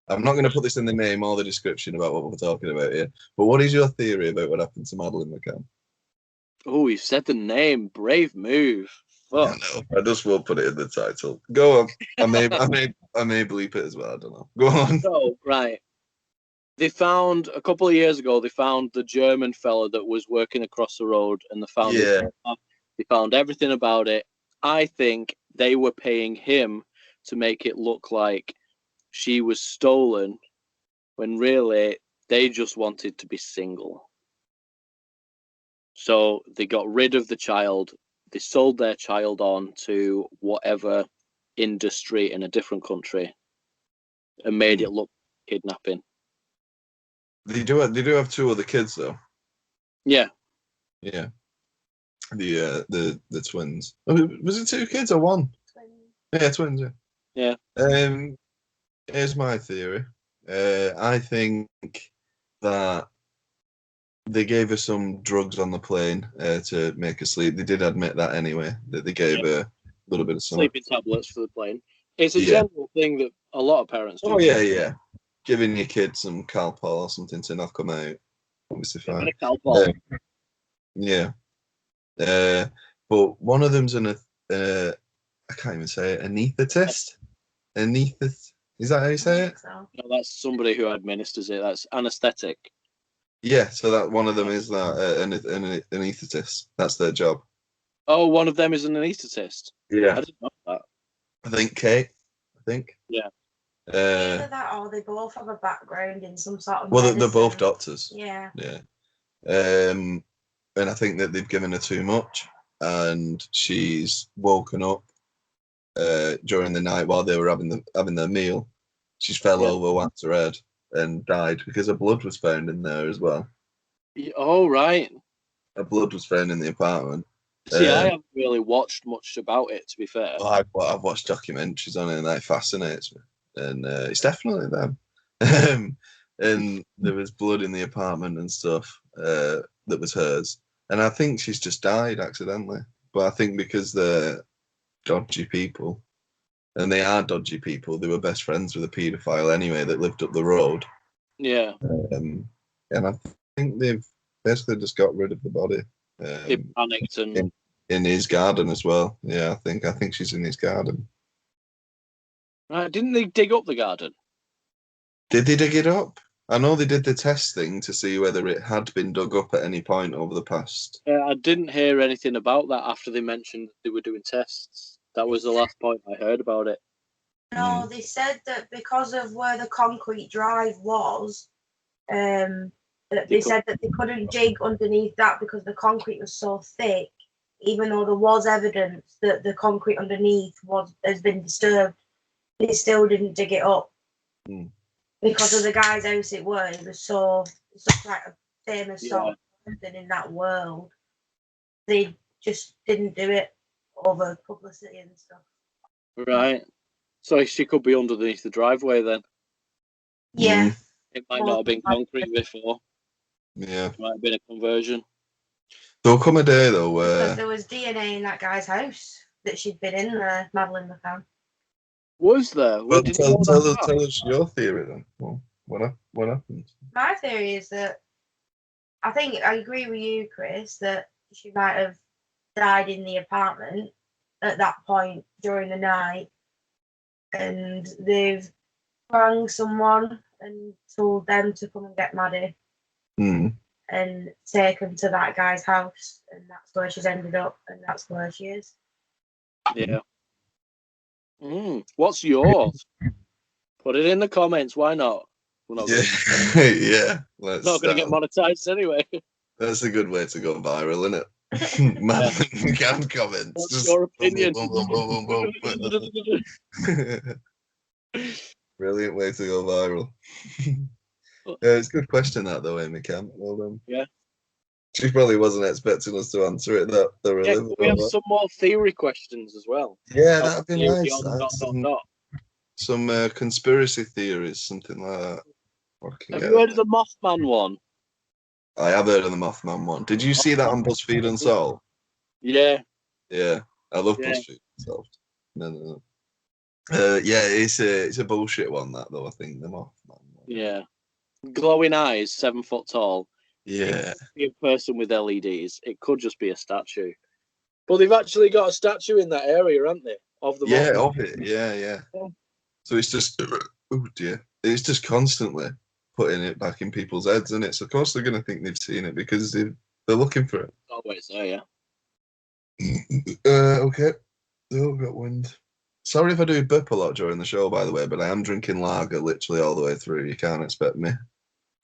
Speaker 2: I'm not going to put this in the name or the description about what we're talking about here. But what is your theory about what happened to Madeline McCann?
Speaker 1: Oh, you said the name. Brave move.
Speaker 2: I
Speaker 1: Fuck.
Speaker 2: know. I just won't put it in the title. Go on. I may bleep it as well. I don't know. Go on.
Speaker 1: So, right. They found a couple of years ago. They found the German fella that was working across the road, and they found they found everything about it. I think they were paying him to make it look like she was stolen, when really they just wanted to be single. So they got rid of the child. They sold their child on to whatever industry in a different country and made it look kidnapping.
Speaker 2: They do have two other kids though.
Speaker 1: Yeah.
Speaker 2: Yeah. The twins. Was it two kids or one?
Speaker 3: Twins.
Speaker 2: Yeah, twins. Yeah.
Speaker 1: Yeah.
Speaker 2: Here's my theory. I think that they gave her some drugs on the plane to make her sleep. They did admit that anyway, that they gave her a little bit of something.
Speaker 1: Sleeping tablets for the plane. It's a general thing that a lot of parents do.
Speaker 2: Oh, yeah. Giving your kid some Calpol or something to knock them out. Obviously fine. Yeah. But one of them's I can't even say it, anaesthetist? Anaesthetist? Is that how you say it?
Speaker 3: So.
Speaker 1: No, that's somebody who administers it. That's anaesthetic.
Speaker 2: Yeah, so that one of them is that an anaesthetist. That's their job.
Speaker 1: Oh, one of them is an anaesthetist.
Speaker 2: Yeah.
Speaker 1: I didn't know that.
Speaker 2: I think Kate.
Speaker 1: Yeah.
Speaker 3: Either that or they both have a background in some sort of
Speaker 2: Well,
Speaker 3: medicine.
Speaker 2: they're both doctors.
Speaker 3: Yeah.
Speaker 2: Yeah. And I think that they've given her too much, and she's woken up during the night while they were having their meal. She fell over, whacked her head, and died because her blood was found in there as well.
Speaker 1: Oh, right.
Speaker 2: Her blood was found in the apartment.
Speaker 1: See, I haven't really watched much about it, to be fair.
Speaker 2: I've watched documentaries on it, and that fascinates me. And it's definitely them. And there was blood in the apartment and stuff that was hers. And I think she's just died accidentally. But I think because they're dodgy people, and they are dodgy people, they were best friends with a paedophile anyway that lived up the road.
Speaker 1: Yeah.
Speaker 2: And I think they've basically just got rid of the body.
Speaker 1: They panicked and
Speaker 2: in his garden as well. Yeah, I think she's in his garden.
Speaker 1: Right, didn't they dig up the garden?
Speaker 2: Did they dig it up? I know they did the test thing to see whether it had been dug up at any point over the past.
Speaker 1: I didn't hear anything about that after they mentioned they were doing tests. That was the last point I heard about it.
Speaker 3: No, they said that because of where the concrete drive was, that they said that they couldn't dig underneath that because the concrete was so thick, even though there was evidence that the concrete underneath has been disturbed, they still didn't dig it up. Because of the guy's house it was such like a famous sort of person in that world. They just didn't do it over publicity and stuff.
Speaker 1: Right. So she could be underneath the driveway then.
Speaker 3: Yeah.
Speaker 1: It might not have been concrete before.
Speaker 2: Yeah.
Speaker 1: It might have been a conversion.
Speaker 2: There'll come a day though where
Speaker 3: because there was DNA in that guy's house that she'd been in there, Madeline McCann.
Speaker 1: Was there?
Speaker 2: Well, tell us your theory then. Well, what happened?
Speaker 3: My theory is that I think I agree with you, Chris, that she might have died in the apartment at that point during the night, and they've rang someone and told them to come and get Maddie and take them to that guy's house, and that's where she's ended up, and that's where she is.
Speaker 1: Yeah. What's yours? Put it in the comments. Why not? We're not
Speaker 2: yeah.
Speaker 1: Not going to get monetized anyway.
Speaker 2: That's a good way to go viral, isn't it? Madeline McCann comments.
Speaker 1: What's your opinion?
Speaker 2: Brilliant way to go viral. It's a good question that though, Amy Camp. Well done.
Speaker 1: Yeah.
Speaker 2: She probably wasn't expecting us to answer it that thoroughly.
Speaker 1: Yeah, we have some more theory questions as well.
Speaker 2: Yeah, that'd be nice.
Speaker 1: Some
Speaker 2: conspiracy theories, something like that.
Speaker 1: Have you heard of the Mothman one?
Speaker 2: I have heard of the Mothman one. Did you see that on BuzzFeed Unsolved?
Speaker 1: Yeah.
Speaker 2: Yeah, I love BuzzFeed Unsolved. No. Yeah, it's a bullshit one, that though. I think the Mothman one.
Speaker 1: Yeah. Glowing eyes, 7 foot tall.
Speaker 2: Yeah.
Speaker 1: It could be a person with LEDs. It could just be a statue. But they've actually got a statue in that area, haven't they? Of the Mothman.
Speaker 2: Of it. Yeah. So it's just, oh dear, it's just constantly putting it back in people's heads, isn't it? So of course they're going to think they've seen it because they're looking for it.
Speaker 1: Always there, yeah.
Speaker 2: Okay. Oh, got wind. Sorry if I do burp a lot during the show, by the way, but I am drinking lager literally all the way through. You can't expect me.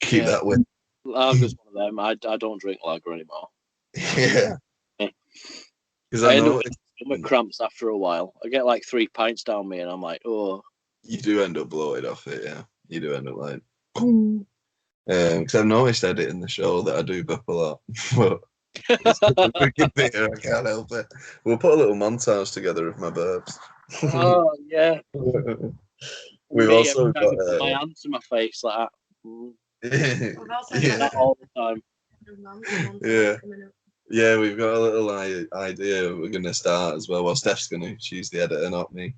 Speaker 2: Keep that wind.
Speaker 1: Lager's one of them. I don't drink lager anymore.
Speaker 2: Yeah. Because
Speaker 1: I end up with stomach cramps after a while. I get like 3 pints down me, and I'm like, oh.
Speaker 2: You do end up bloated off it, yeah. You do end up like, because I've noticed editing the show that I do burp a lot, but freaking bitter, I can't help it. We'll put a little montage together of my burps.
Speaker 1: Oh yeah.
Speaker 2: We've also got
Speaker 1: my hand to my face like that.
Speaker 2: Yeah.
Speaker 1: All the time.
Speaker 2: Yeah, we've got a little idea we're going to start as well. Well, Steph's going to. She's the editor, not me.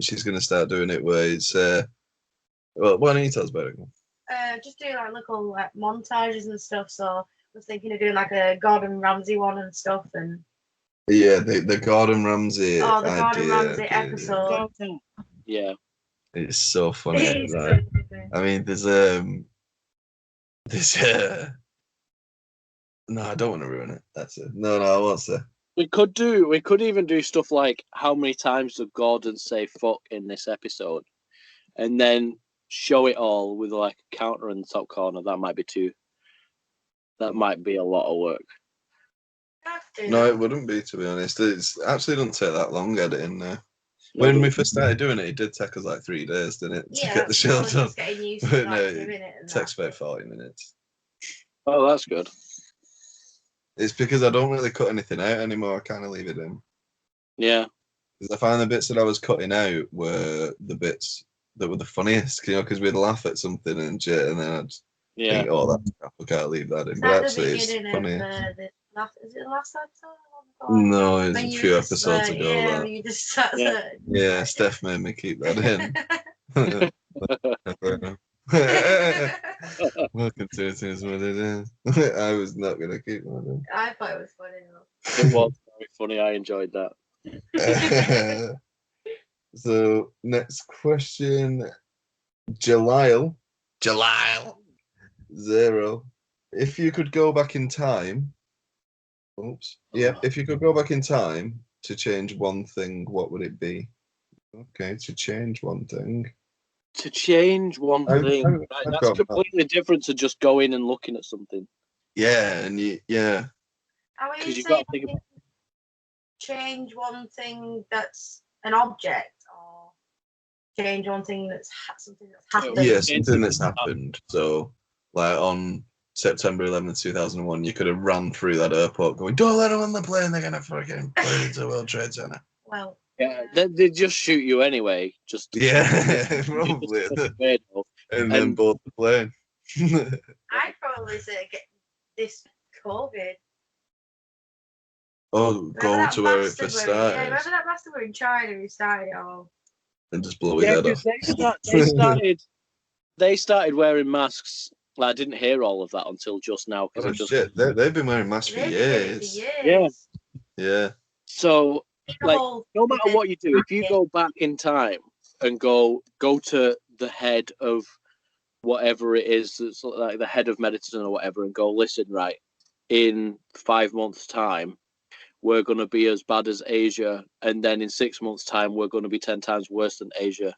Speaker 2: She's going to start doing it where it's. Well, why don't you tell us about it?
Speaker 3: Just doing like little montages and stuff. So I was thinking of doing like a Gordon Ramsay one and stuff. And
Speaker 2: yeah, the Gordon Ramsay.
Speaker 3: Oh, the Gordon Ramsay episode.
Speaker 1: Yeah,
Speaker 2: it's so funny. Right? I mean, there's No, I don't want to ruin it. That's it. No, I won't say.
Speaker 1: We could even do stuff like how many times did Gordon say fuck in this episode, and then show it all with like a counter in the top corner. That might be a lot of work.
Speaker 2: No, it wouldn't be, to be honest. It's actually doesn't take that long editing now. When we first started doing it did take us like 3 days, didn't it, to get the show done? But no, it takes about 40 minutes.
Speaker 1: Oh, that's good.
Speaker 2: It's because I don't really cut anything out anymore. I kind of leave it in. Yeah. Because I find the bits that I was cutting out were the bits that were the funniest, because we'd laugh at something and shit, and then I'd think, oh, that's crap, I can't leave that in. But actually, it's funny.
Speaker 3: Is it the last episode?
Speaker 2: No, it's a few episodes ago.
Speaker 3: Yeah,
Speaker 2: Steph made me keep that in. Welcome to It Is What It Is. I was not going to keep that in.
Speaker 3: I thought it was funny though.
Speaker 1: It was very funny. I enjoyed that.
Speaker 2: So, next question. Jalile 0. If you could go back in time, if you could go back in time to change one thing, what would it be? Okay, to change one thing.
Speaker 1: To change one thing. That's completely different to just going and looking at something.
Speaker 2: Yeah, and yeah.
Speaker 3: Because you've got to think about change one thing that's an object, or change one thing that's something that's happened.
Speaker 2: Yeah, something that's happened. So, like on September 11th, 2001, you could have ran through that airport going, don't let them on the plane, they're going to fucking plane into World Trade Center.
Speaker 3: Well,
Speaker 1: yeah, they just shoot you anyway.
Speaker 2: Probably. And then board the plane.
Speaker 3: I'd probably say get this COVID.
Speaker 2: Oh, go to where it first started.
Speaker 3: Yeah, remember that bastard were in China who started it all?
Speaker 2: And just blow his head off.
Speaker 1: They started wearing masks. I didn't hear all of that until just now.
Speaker 2: Shit, they've been wearing masks for years. Yeah.
Speaker 1: So, like, no matter what you do, if you go back in time and go to the head of whatever it is, it's like the head of medicine or whatever, and go, listen, right, in 5 months' time, we're going to be as bad as Asia, and then in 6 months' time, we're going to be 10 times worse than Asia.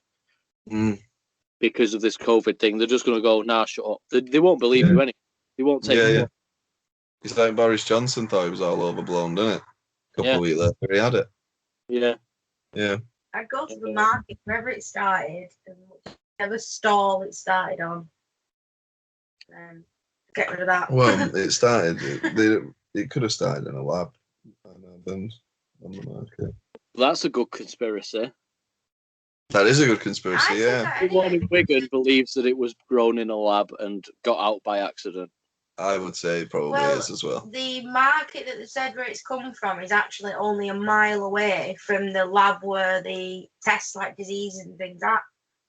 Speaker 1: Because of this COVID thing. They're just going to go, nah, shut up. They won't believe you anyway. They won't take it.
Speaker 2: It's like Boris Johnson thought it was all overblown, didn't it? A couple of weeks later, he had it. Yeah.
Speaker 3: I'd go to the market, wherever it started, and whichever stall it started on. get rid of that.
Speaker 2: Well, it started. It could have started in a lab and been on the market.
Speaker 1: That's a good conspiracy.
Speaker 2: That is a good conspiracy.
Speaker 3: I think
Speaker 2: Yeah,
Speaker 3: that
Speaker 1: Everyone
Speaker 3: anyway,
Speaker 1: in Wigan believes that it was grown in a lab and got out by accident.
Speaker 2: I would say it probably
Speaker 3: well,
Speaker 2: is as well.
Speaker 3: the market that they said where it's come from is actually only a mile away from the lab where they test like diseases and things at.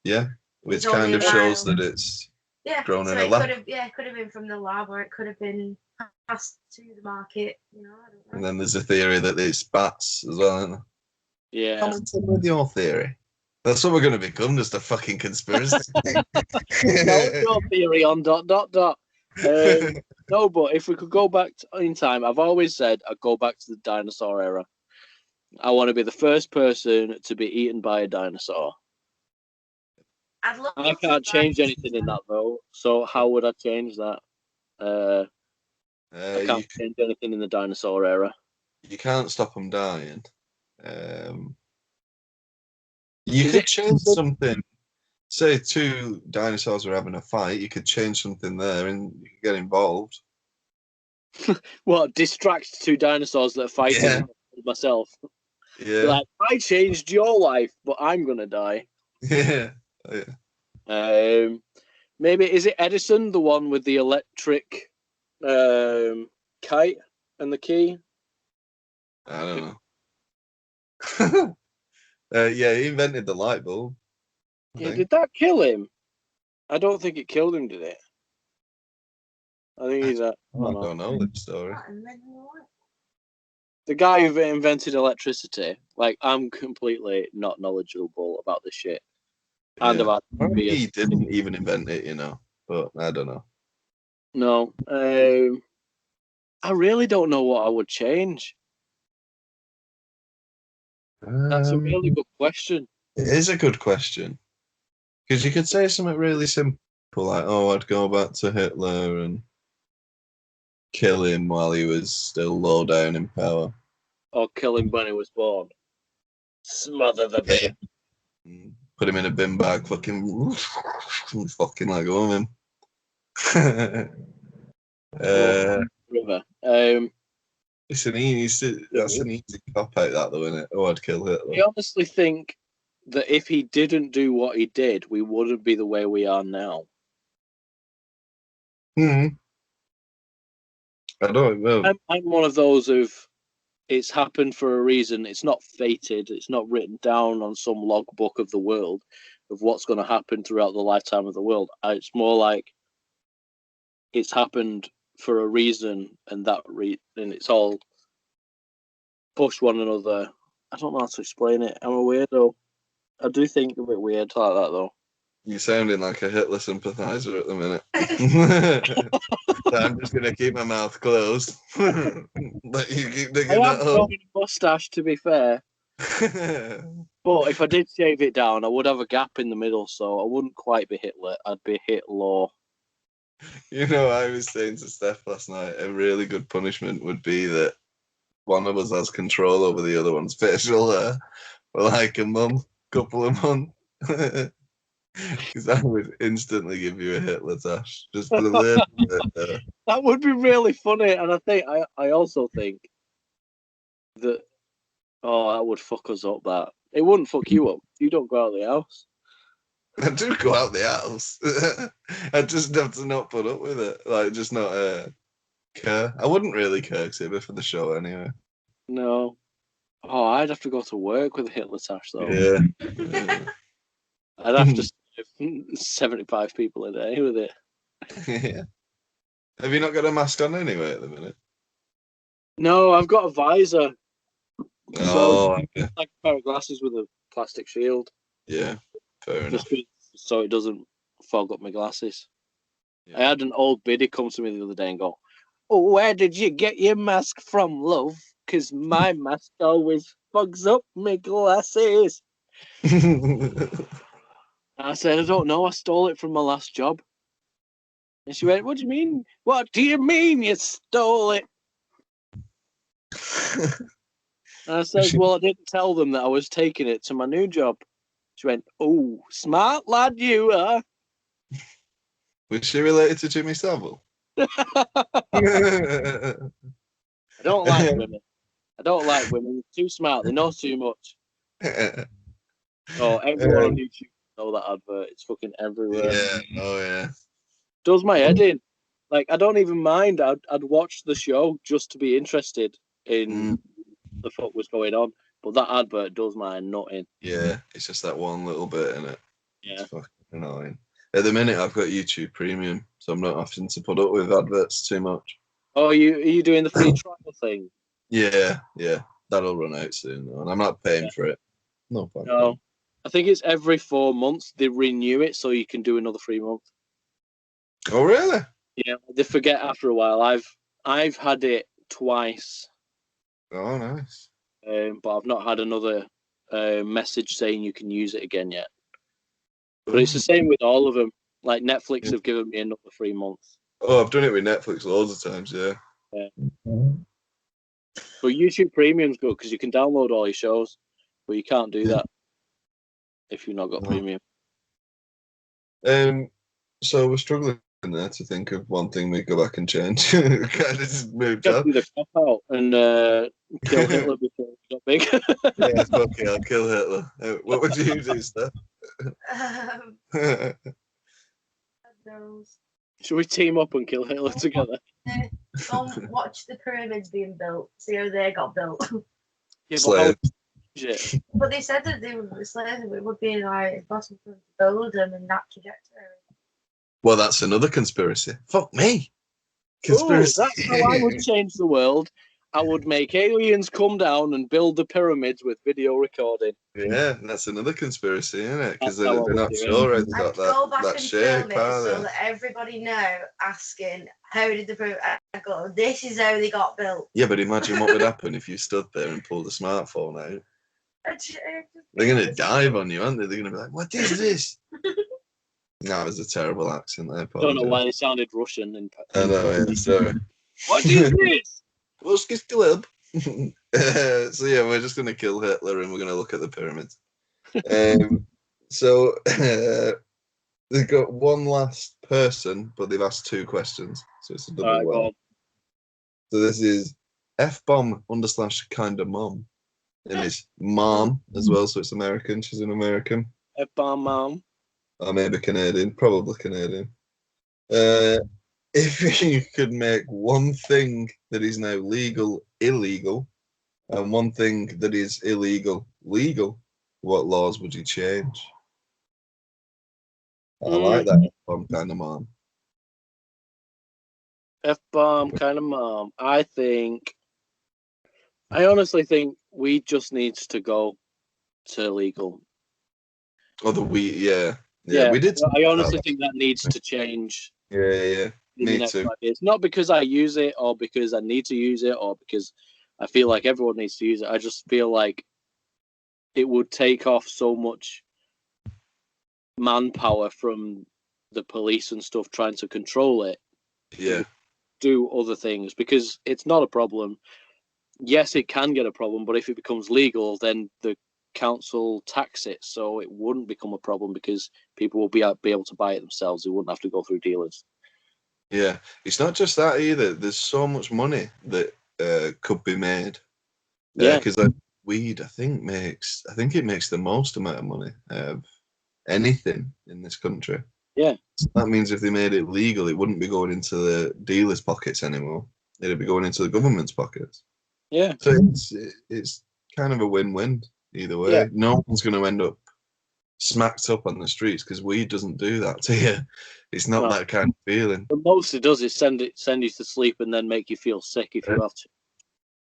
Speaker 2: Yeah, which
Speaker 3: It's only
Speaker 2: kind of
Speaker 3: a
Speaker 2: shows
Speaker 3: mile.
Speaker 2: that it's
Speaker 3: Yeah,
Speaker 2: grown
Speaker 3: so
Speaker 2: in a
Speaker 3: it
Speaker 2: lab.
Speaker 3: could have been from the lab, or it could have been passed to the market. You know, I don't know.
Speaker 2: And then there's a theory that it's bats as well, isn't there?
Speaker 1: Yeah.
Speaker 2: Comment with your theory. That's what we're going to become, just a fucking conspiracy.
Speaker 1: Tell us your theory on ... No, but if we could go back in time, I've always said I'd go back to the dinosaur era. I want to be the first person to be eaten by a dinosaur.
Speaker 3: I'd love
Speaker 1: I
Speaker 3: to
Speaker 1: can't change
Speaker 3: try-
Speaker 1: anything in that though. So how would I change that? I can't change anything in the dinosaur era.
Speaker 2: You can't stop them dying. You could change something. Say two dinosaurs were having a fight. You could change something there, and you could get involved.
Speaker 1: What, distract two dinosaurs that are fighting
Speaker 2: Yeah.
Speaker 1: myself?
Speaker 2: Yeah.
Speaker 1: Be like, I changed your life, but I'm gonna die.
Speaker 2: Yeah. Oh, yeah.
Speaker 1: Maybe is it Edison, the one with the electric kite and the key?
Speaker 2: I don't know. Yeah, he invented the light bulb.
Speaker 1: Yeah, did that kill him? I don't think it killed him, did it? I think he's a.
Speaker 2: I don't know the story.
Speaker 1: The guy who invented electricity. Like, I'm completely not knowledgeable about this shit. And about
Speaker 2: He didn't even invent it, you know. But I don't know.
Speaker 1: No. I really don't know what I would change. That's a really good question.
Speaker 2: It is a good question. Because you could say something really simple, like, oh, I'd go back to Hitler and kill him while he was still low down in power.
Speaker 1: Or kill him when he was born. Smother the baby.
Speaker 2: Put him in a bin bag, fucking like a woman.
Speaker 1: River.
Speaker 2: That's an easy cop out, that though, isn't it? Oh, I'd kill Hitler.
Speaker 1: I honestly think that if he didn't do what he did, we wouldn't be the way we are now.
Speaker 2: I don't know.
Speaker 1: I'm one of those of it's happened for a reason. It's not fated. It's not written down on some logbook of the world of what's going to happen throughout the lifetime of the world. It's more like it's happened for a reason, and and it's all push one another. I don't know how to explain it. I'm a weirdo. I do think a bit weird like that, though.
Speaker 2: You're sounding like a Hitler sympathizer at the minute. So I'm just going to keep my mouth closed. Let you keep digging
Speaker 1: I have
Speaker 2: that hole.
Speaker 1: a mustache, to be fair. But if I did shave it down, I would have a gap in the middle, so I wouldn't quite be Hitler. I'd be Hitler.
Speaker 2: You know, I was saying to Steph last night, a really good punishment would be that one of us has control over the other one's facial hair for like a couple of months. Because that would instantly give you a Hitler tash. Just a little bit.
Speaker 1: That would be really funny, and I also think that that would fuck us up. That it wouldn't fuck you up. You don't go out of the house.
Speaker 2: I do go out the house. I just have to not put up with it. Like, just not care. I wouldn't really care because it'd be for the show anyway.
Speaker 1: No. Oh, I'd have to go to work with a Hitler tash though.
Speaker 2: Yeah.
Speaker 1: I'd have to serve 75 people a day with it.
Speaker 2: Yeah. Have you not got a mask on anyway at the minute?
Speaker 1: No, I've got a visor.
Speaker 2: Oh,
Speaker 1: Like a pair of glasses with a plastic shield.
Speaker 2: Yeah, fair enough.
Speaker 1: So it doesn't fog up my glasses.
Speaker 2: Yeah.
Speaker 1: I had an old biddy come to me the other day and go, "Oh, where did you get your mask from, love? Because my mask always fogs up my glasses." I said, "I don't know. I stole it from my last job." And she went, "What do you mean? What do you mean you stole it?" And I said, "Well, I didn't tell them that I was taking it to my new job." She went, "Oh, smart lad you are."
Speaker 2: Was she related to Jimmy Savile?
Speaker 1: I don't like women. I don't like women. They're too smart. They know too much. Oh, everyone on YouTube know that advert. It's fucking everywhere.
Speaker 2: Yeah. Oh yeah.
Speaker 1: Does my head in. Like, I don't even mind. I'd watch the show just to be interested in the fuck was going on. But that advert does my nut in.
Speaker 2: Yeah, it's just that one little bit in it.
Speaker 1: Yeah.
Speaker 2: It's fucking annoying. At the minute, I've got YouTube Premium, so I'm not having to put up with adverts too much.
Speaker 1: Oh, are you doing the free trial thing?
Speaker 2: Yeah, that'll run out soon, though, and I'm not paying for it. No point.
Speaker 1: No, I think it's every 4 months they renew it, so you can do another 3 months.
Speaker 2: Oh, really?
Speaker 1: Yeah, they forget after a while. I've had it twice.
Speaker 2: Oh, nice.
Speaker 1: But I've not had another message saying you can use it again yet. But it's the same with all of them. Like Netflix have given me another 3 months.
Speaker 2: Oh, I've done it with Netflix loads of times, yeah.
Speaker 1: But YouTube Premium's good because you can download all your shows, but you can't do that if you've not got Premium.
Speaker 2: So we're struggling there to think of one thing we go back and change. Kind of just moved on.
Speaker 1: The cop out and kill Hitler before he got big.
Speaker 2: Yeah, fuck it, I'll kill Hitler. What would you do, Steph?
Speaker 1: Should we team up and kill Hitler together?
Speaker 3: Go and watch the pyramids being built. See how they got built.
Speaker 1: Yeah,
Speaker 3: but they said that they were slaves. It would be like impossible to build them in that trajectory.
Speaker 2: Well, that's another conspiracy. Fuck me. Conspiracy.
Speaker 1: Ooh, that's how I would change the world. I would make aliens come down and build the pyramids with video recording.
Speaker 2: Yeah, that's another conspiracy, isn't it? Because they're not sure they got that shape,
Speaker 3: so that everybody know, asking, how did the pyramid go? This is how they got built.
Speaker 2: Yeah, but imagine what would happen if you stood there and pulled a smartphone out. They're going to dive on you, aren't they? They're going to be like, what is this? No, it was a terrible accent there.
Speaker 1: I don't know why it sounded Russian.
Speaker 2: I know, sorry.
Speaker 1: What is this?
Speaker 2: What's this club? So yeah, we're just going to kill Hitler and we're going to look at the pyramids. So they've got one last person, but they've asked 2 questions, so it's a double well. So this is F-bomb / kinda mom. And it's mom as well, so it's American. She's an American.
Speaker 1: F-bomb mom.
Speaker 2: Or maybe Canadian, probably Canadian. If you could make one thing that is now legal illegal, and one thing that is illegal legal, what laws would you change? I like that F-bomb kind of mom.
Speaker 1: F-bomb kind of mom. I honestly think we just needs to go to legal.
Speaker 2: Oh, yeah, we did.
Speaker 1: I honestly think that needs to change.
Speaker 2: Yeah.
Speaker 1: In the next 5 years. Not because I use it or because I need to use it or because I feel like everyone needs to use it. I just feel like it would take off so much manpower from the police and stuff trying to control it.
Speaker 2: Yeah.
Speaker 1: Do other things because it's not a problem. Yes, it can get a problem, but if it becomes legal, then the council tax it, so it wouldn't become a problem because people will be able to buy it themselves. They wouldn't have to go through dealers.
Speaker 2: Yeah, it's not just that either. There's so much money that could be made. Yeah, because weed, I think it makes the most amount of money of anything in this country.
Speaker 1: Yeah,
Speaker 2: so that means if they made it legal, it wouldn't be going into the dealers' pockets anymore. It'd be going into the government's pockets.
Speaker 1: Yeah.
Speaker 2: So it's kind of a win-win either way. Yeah. No one's going to end up smacked up on the streets because weed doesn't do that to you. It's not that kind of feeling.
Speaker 1: The most it does is send you to sleep and then make you feel sick if you have to.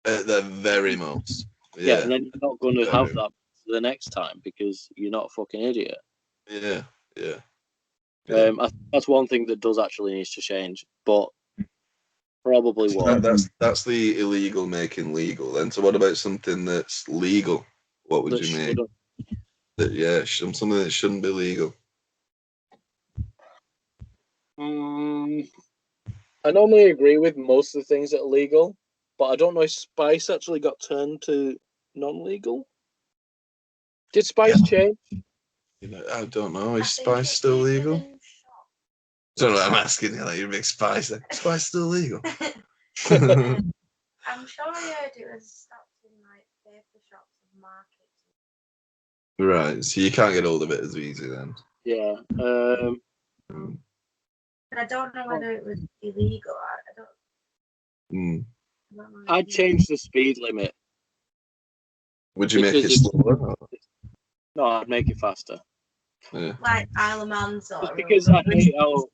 Speaker 2: At the very most.
Speaker 1: Yeah, and then you're not going to have that the next time because you're not a fucking idiot.
Speaker 2: Yeah.
Speaker 1: That's one thing that does actually needs to change, but probably won't.
Speaker 2: That's the illegal making legal. Then, so what about something that's legal? What would you make? Something that shouldn't be legal.
Speaker 1: I normally agree with most of the things that are legal, but I don't know if spice actually got turned to non-legal. Did spice change?
Speaker 2: I don't know. Is spice still legal? Don't know what I'm asking you, like you're a big spice. Spice still legal?
Speaker 3: I'm sure I heard it was stopped in like paper shops and markets.
Speaker 2: Right, so you can't get hold of it as easy then.
Speaker 1: Yeah.
Speaker 3: And I don't know whether it was illegal. I don't know.
Speaker 1: I'd change the speed limit.
Speaker 2: Would you make it slower?
Speaker 1: No, I'd make it faster.
Speaker 2: Yeah.
Speaker 3: Like Isle of Man sort
Speaker 1: Just
Speaker 3: of
Speaker 1: because
Speaker 3: road.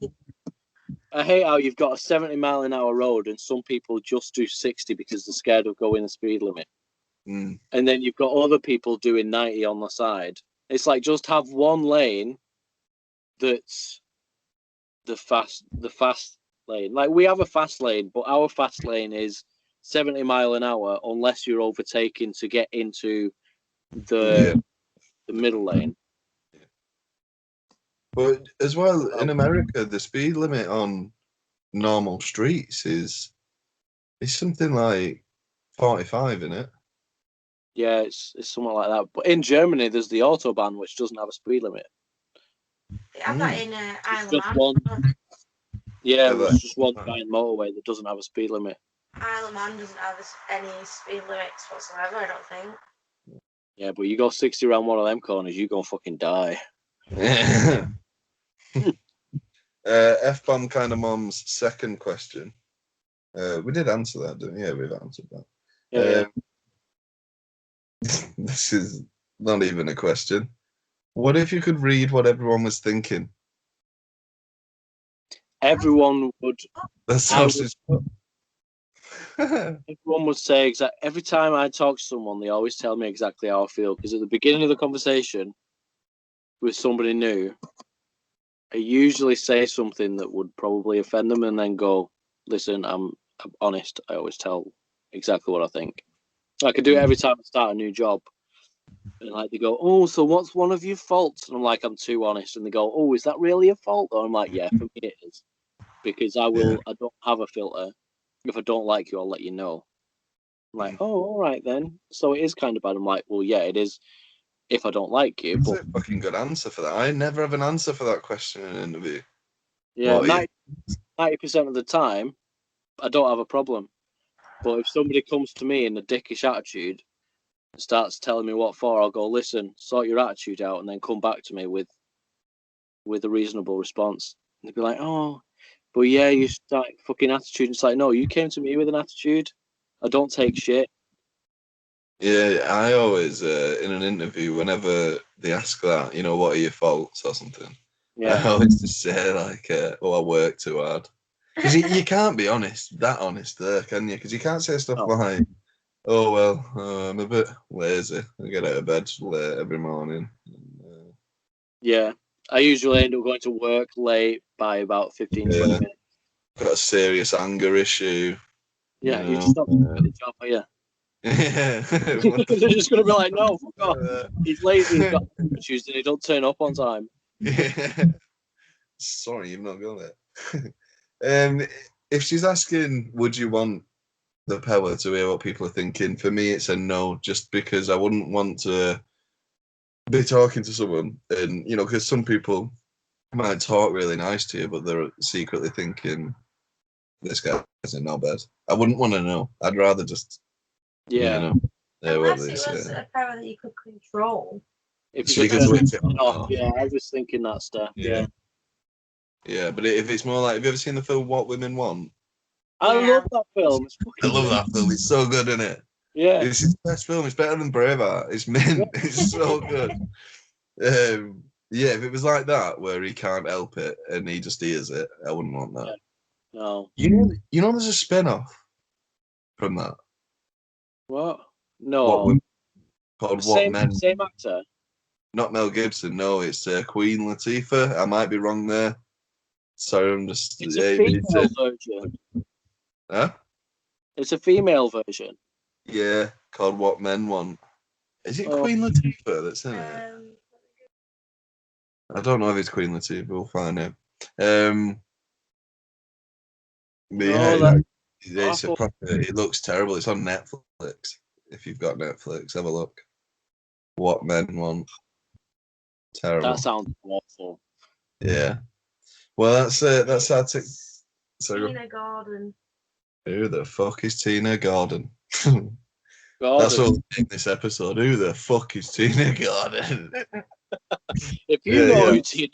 Speaker 1: I hate how you've got a 70-mile-an-hour road and some people just do 60 because they're scared of going the speed limit.
Speaker 2: Mm.
Speaker 1: And then you've got other people doing 90 on the side. It's like just have one lane that's the fast lane. Like we have a fast lane, but our fast lane is 70 mile an hour unless you're overtaking to get into the middle lane.
Speaker 2: But as well, in America, the speed limit on normal streets is something like 45, isn't it?
Speaker 1: Yeah, it's something like that. But in Germany, there's the autobahn, which doesn't have a speed limit.
Speaker 3: They have that in Isle of
Speaker 1: Just
Speaker 3: Man.
Speaker 1: one. Yeah,
Speaker 2: Yeah,
Speaker 1: there's just one giant motorway that doesn't have a speed limit.
Speaker 3: Isle of Man doesn't have any speed limits whatsoever, I don't think.
Speaker 1: Yeah, but you go 60 around one of them corners, you're going to fucking die.
Speaker 2: F-bomb kind of mom's second question. We did answer that, didn't we? Yeah, we've answered that.
Speaker 1: Yeah.
Speaker 2: This is not even a question. What if you could read what everyone was thinking?
Speaker 1: Everyone would.
Speaker 2: That's
Speaker 1: Everyone would say every time I talk to someone, they always tell me exactly how I feel. Because at the beginning of the conversation with somebody new, I usually say something that would probably offend them, and then go, "Listen, I'm honest. I always tell exactly what I think. I can do it every time I start a new job." And like they go, "Oh, so what's one of your faults?" And I'm like, "I'm too honest." And they go, "Oh, is that really a fault?" And I'm like, "Yeah, for me it is, because I don't have a filter. If I don't like you, I'll let you know." I'm like, "Oh, all right then. So it is kind of bad." I'm like, "Well, yeah, it is. If I don't like you,
Speaker 2: That's
Speaker 1: but
Speaker 2: a fucking good answer for that. I never have an answer for that question in an interview.
Speaker 1: yeah, 90% of the time, I don't have a problem. But if somebody comes to me in a dickish attitude and starts telling me what for, I'll go, listen, sort your attitude out, and then come back to me with a reasonable response." And they'd be like, "Oh, but yeah, you start fucking attitude." And it's like, no, you came to me with an attitude. I don't take shit.
Speaker 2: Yeah, I always, in an interview, whenever they ask that, what are your faults or something,
Speaker 1: Yeah.
Speaker 2: I always just say, like, I work too hard. Because you can't be that honest there, can you? Because you can't say stuff like, "Oh, well, I'm a bit lazy. I get out of bed late every morning."
Speaker 1: Yeah. I usually end up going to work late by about 15, 20 minutes.
Speaker 2: Got a serious anger issue.
Speaker 1: Yeah, you just not doing the job, are you?
Speaker 2: Yeah.
Speaker 1: They're just going to be like, no, fuck off. He's lazy, he's got issues, and he don't turn up on time.
Speaker 2: Yeah. Sorry, you've not got it. If she's asking, would you want the power to hear what people are thinking? For me, it's a no, just because I wouldn't want to be talking to someone and, because some people might talk really nice to you, but they're secretly thinking, this guy's in no bed. I wouldn't want to know. I'd rather just,
Speaker 3: Unless it was a power that you could control.
Speaker 1: If you could switch it off. Yeah, I was thinking that stuff. Yeah.
Speaker 2: Yeah, but if it's more like, have you ever seen the film What Women Want?
Speaker 1: I love that film.
Speaker 2: I love that film. It's so good, isn't it?
Speaker 1: Yeah.
Speaker 2: It's his best film. It's better than Braveheart. It's mint. Yeah. It's so good. Yeah, if it was like that, where he can't help it and he just hears it, I wouldn't want that.
Speaker 1: Yeah. No.
Speaker 2: There's a spin-off from that.
Speaker 1: What? No.
Speaker 2: Called
Speaker 1: Same,
Speaker 2: What Men?
Speaker 1: Same actor?
Speaker 2: Not Mel Gibson. No, it's Queen Latifah. I might be wrong there. Sorry, I'm just.
Speaker 1: It's a female version.
Speaker 2: Huh?
Speaker 1: It's a female version.
Speaker 2: Yeah, called What Men Want. Is it Queen Latifah that's in it? I don't know if it's Queen Latifah. We'll find out. But yeah, it looks terrible. It's on Netflix. If you've got Netflix, have a look. What Men Want. Terrible.
Speaker 1: That sounds awful.
Speaker 2: Yeah. Well, that's our tick.
Speaker 3: Tina Gordon.
Speaker 2: Who the fuck is Tina Gordon?
Speaker 1: Gordon.
Speaker 2: That's what we'll name this episode. Who the fuck is Tina Gordon?
Speaker 1: If you know who Tina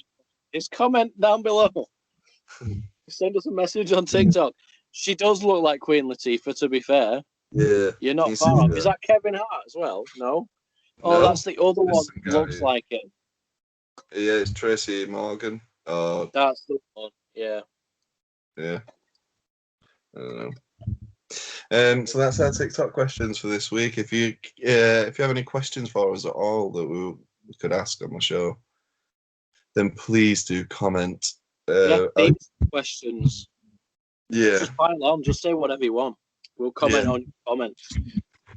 Speaker 1: is, comment down below. Send us a message on TikTok. She does look like Queen Latifah, to be fair.
Speaker 2: Yeah.
Speaker 1: You're not far off. Is that Kevin Hart as well? No? Oh, that's the other one that looks like him.
Speaker 2: Yeah, it's Tracy Morgan. Oh,
Speaker 1: that's the one. Yeah.
Speaker 2: Yeah. I don't know. So that's our TikTok questions for this week. If you have any questions for us at all that we could ask on the show, then please do comment.
Speaker 1: These questions.
Speaker 2: Yeah.
Speaker 1: Just pile on. Just say whatever you want. We'll comment on your comments.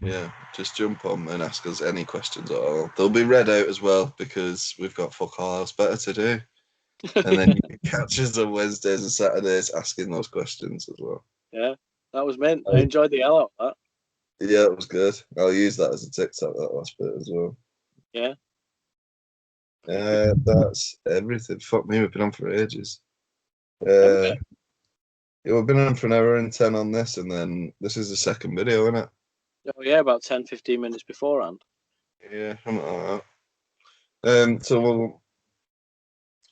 Speaker 2: Yeah, just jump on and ask us any questions at all. They'll be read out as well because we've got fuck all else better to do. And then you can catch us on Wednesdays and Saturdays asking those questions as well.
Speaker 1: Yeah, that was meant. I enjoyed the hell out of
Speaker 2: that. Yeah, it was good. I'll use that as a TikTok, that last bit as well.
Speaker 1: Yeah.
Speaker 2: That's everything. Fuck me, we've been on for ages. Yeah, we've been on for an hour and 10 on this, and then this is the second video, isn't it?
Speaker 1: Oh, yeah, about 10-15 minutes beforehand.
Speaker 2: Yeah, something like that. So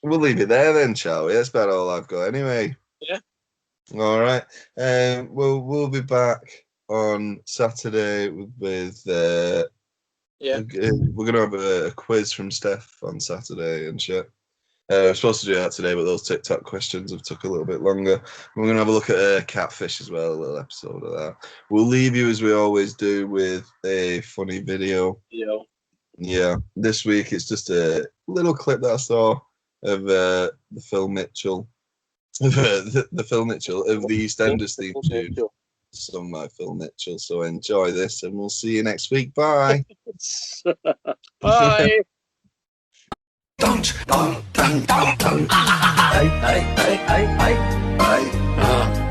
Speaker 2: we'll leave it there then, shall we? That's about all I've got anyway.
Speaker 1: Yeah.
Speaker 2: All right. We'll be back on Saturday with we're gonna have a quiz from Steph on Saturday and shit. We're supposed to do that today, but those TikTok questions have took a little bit longer. We're going to have a look at catfish as well, a little episode of that. We'll leave you, as we always do, with a funny video. Yeah. This week, it's just a little clip that I saw of the Phil Mitchell, of the Phil Mitchell of the EastEnders theme tune, sung by Phil Mitchell. So enjoy this, and we'll see you next week. Bye.
Speaker 1: Bye.
Speaker 4: Don't. Hey.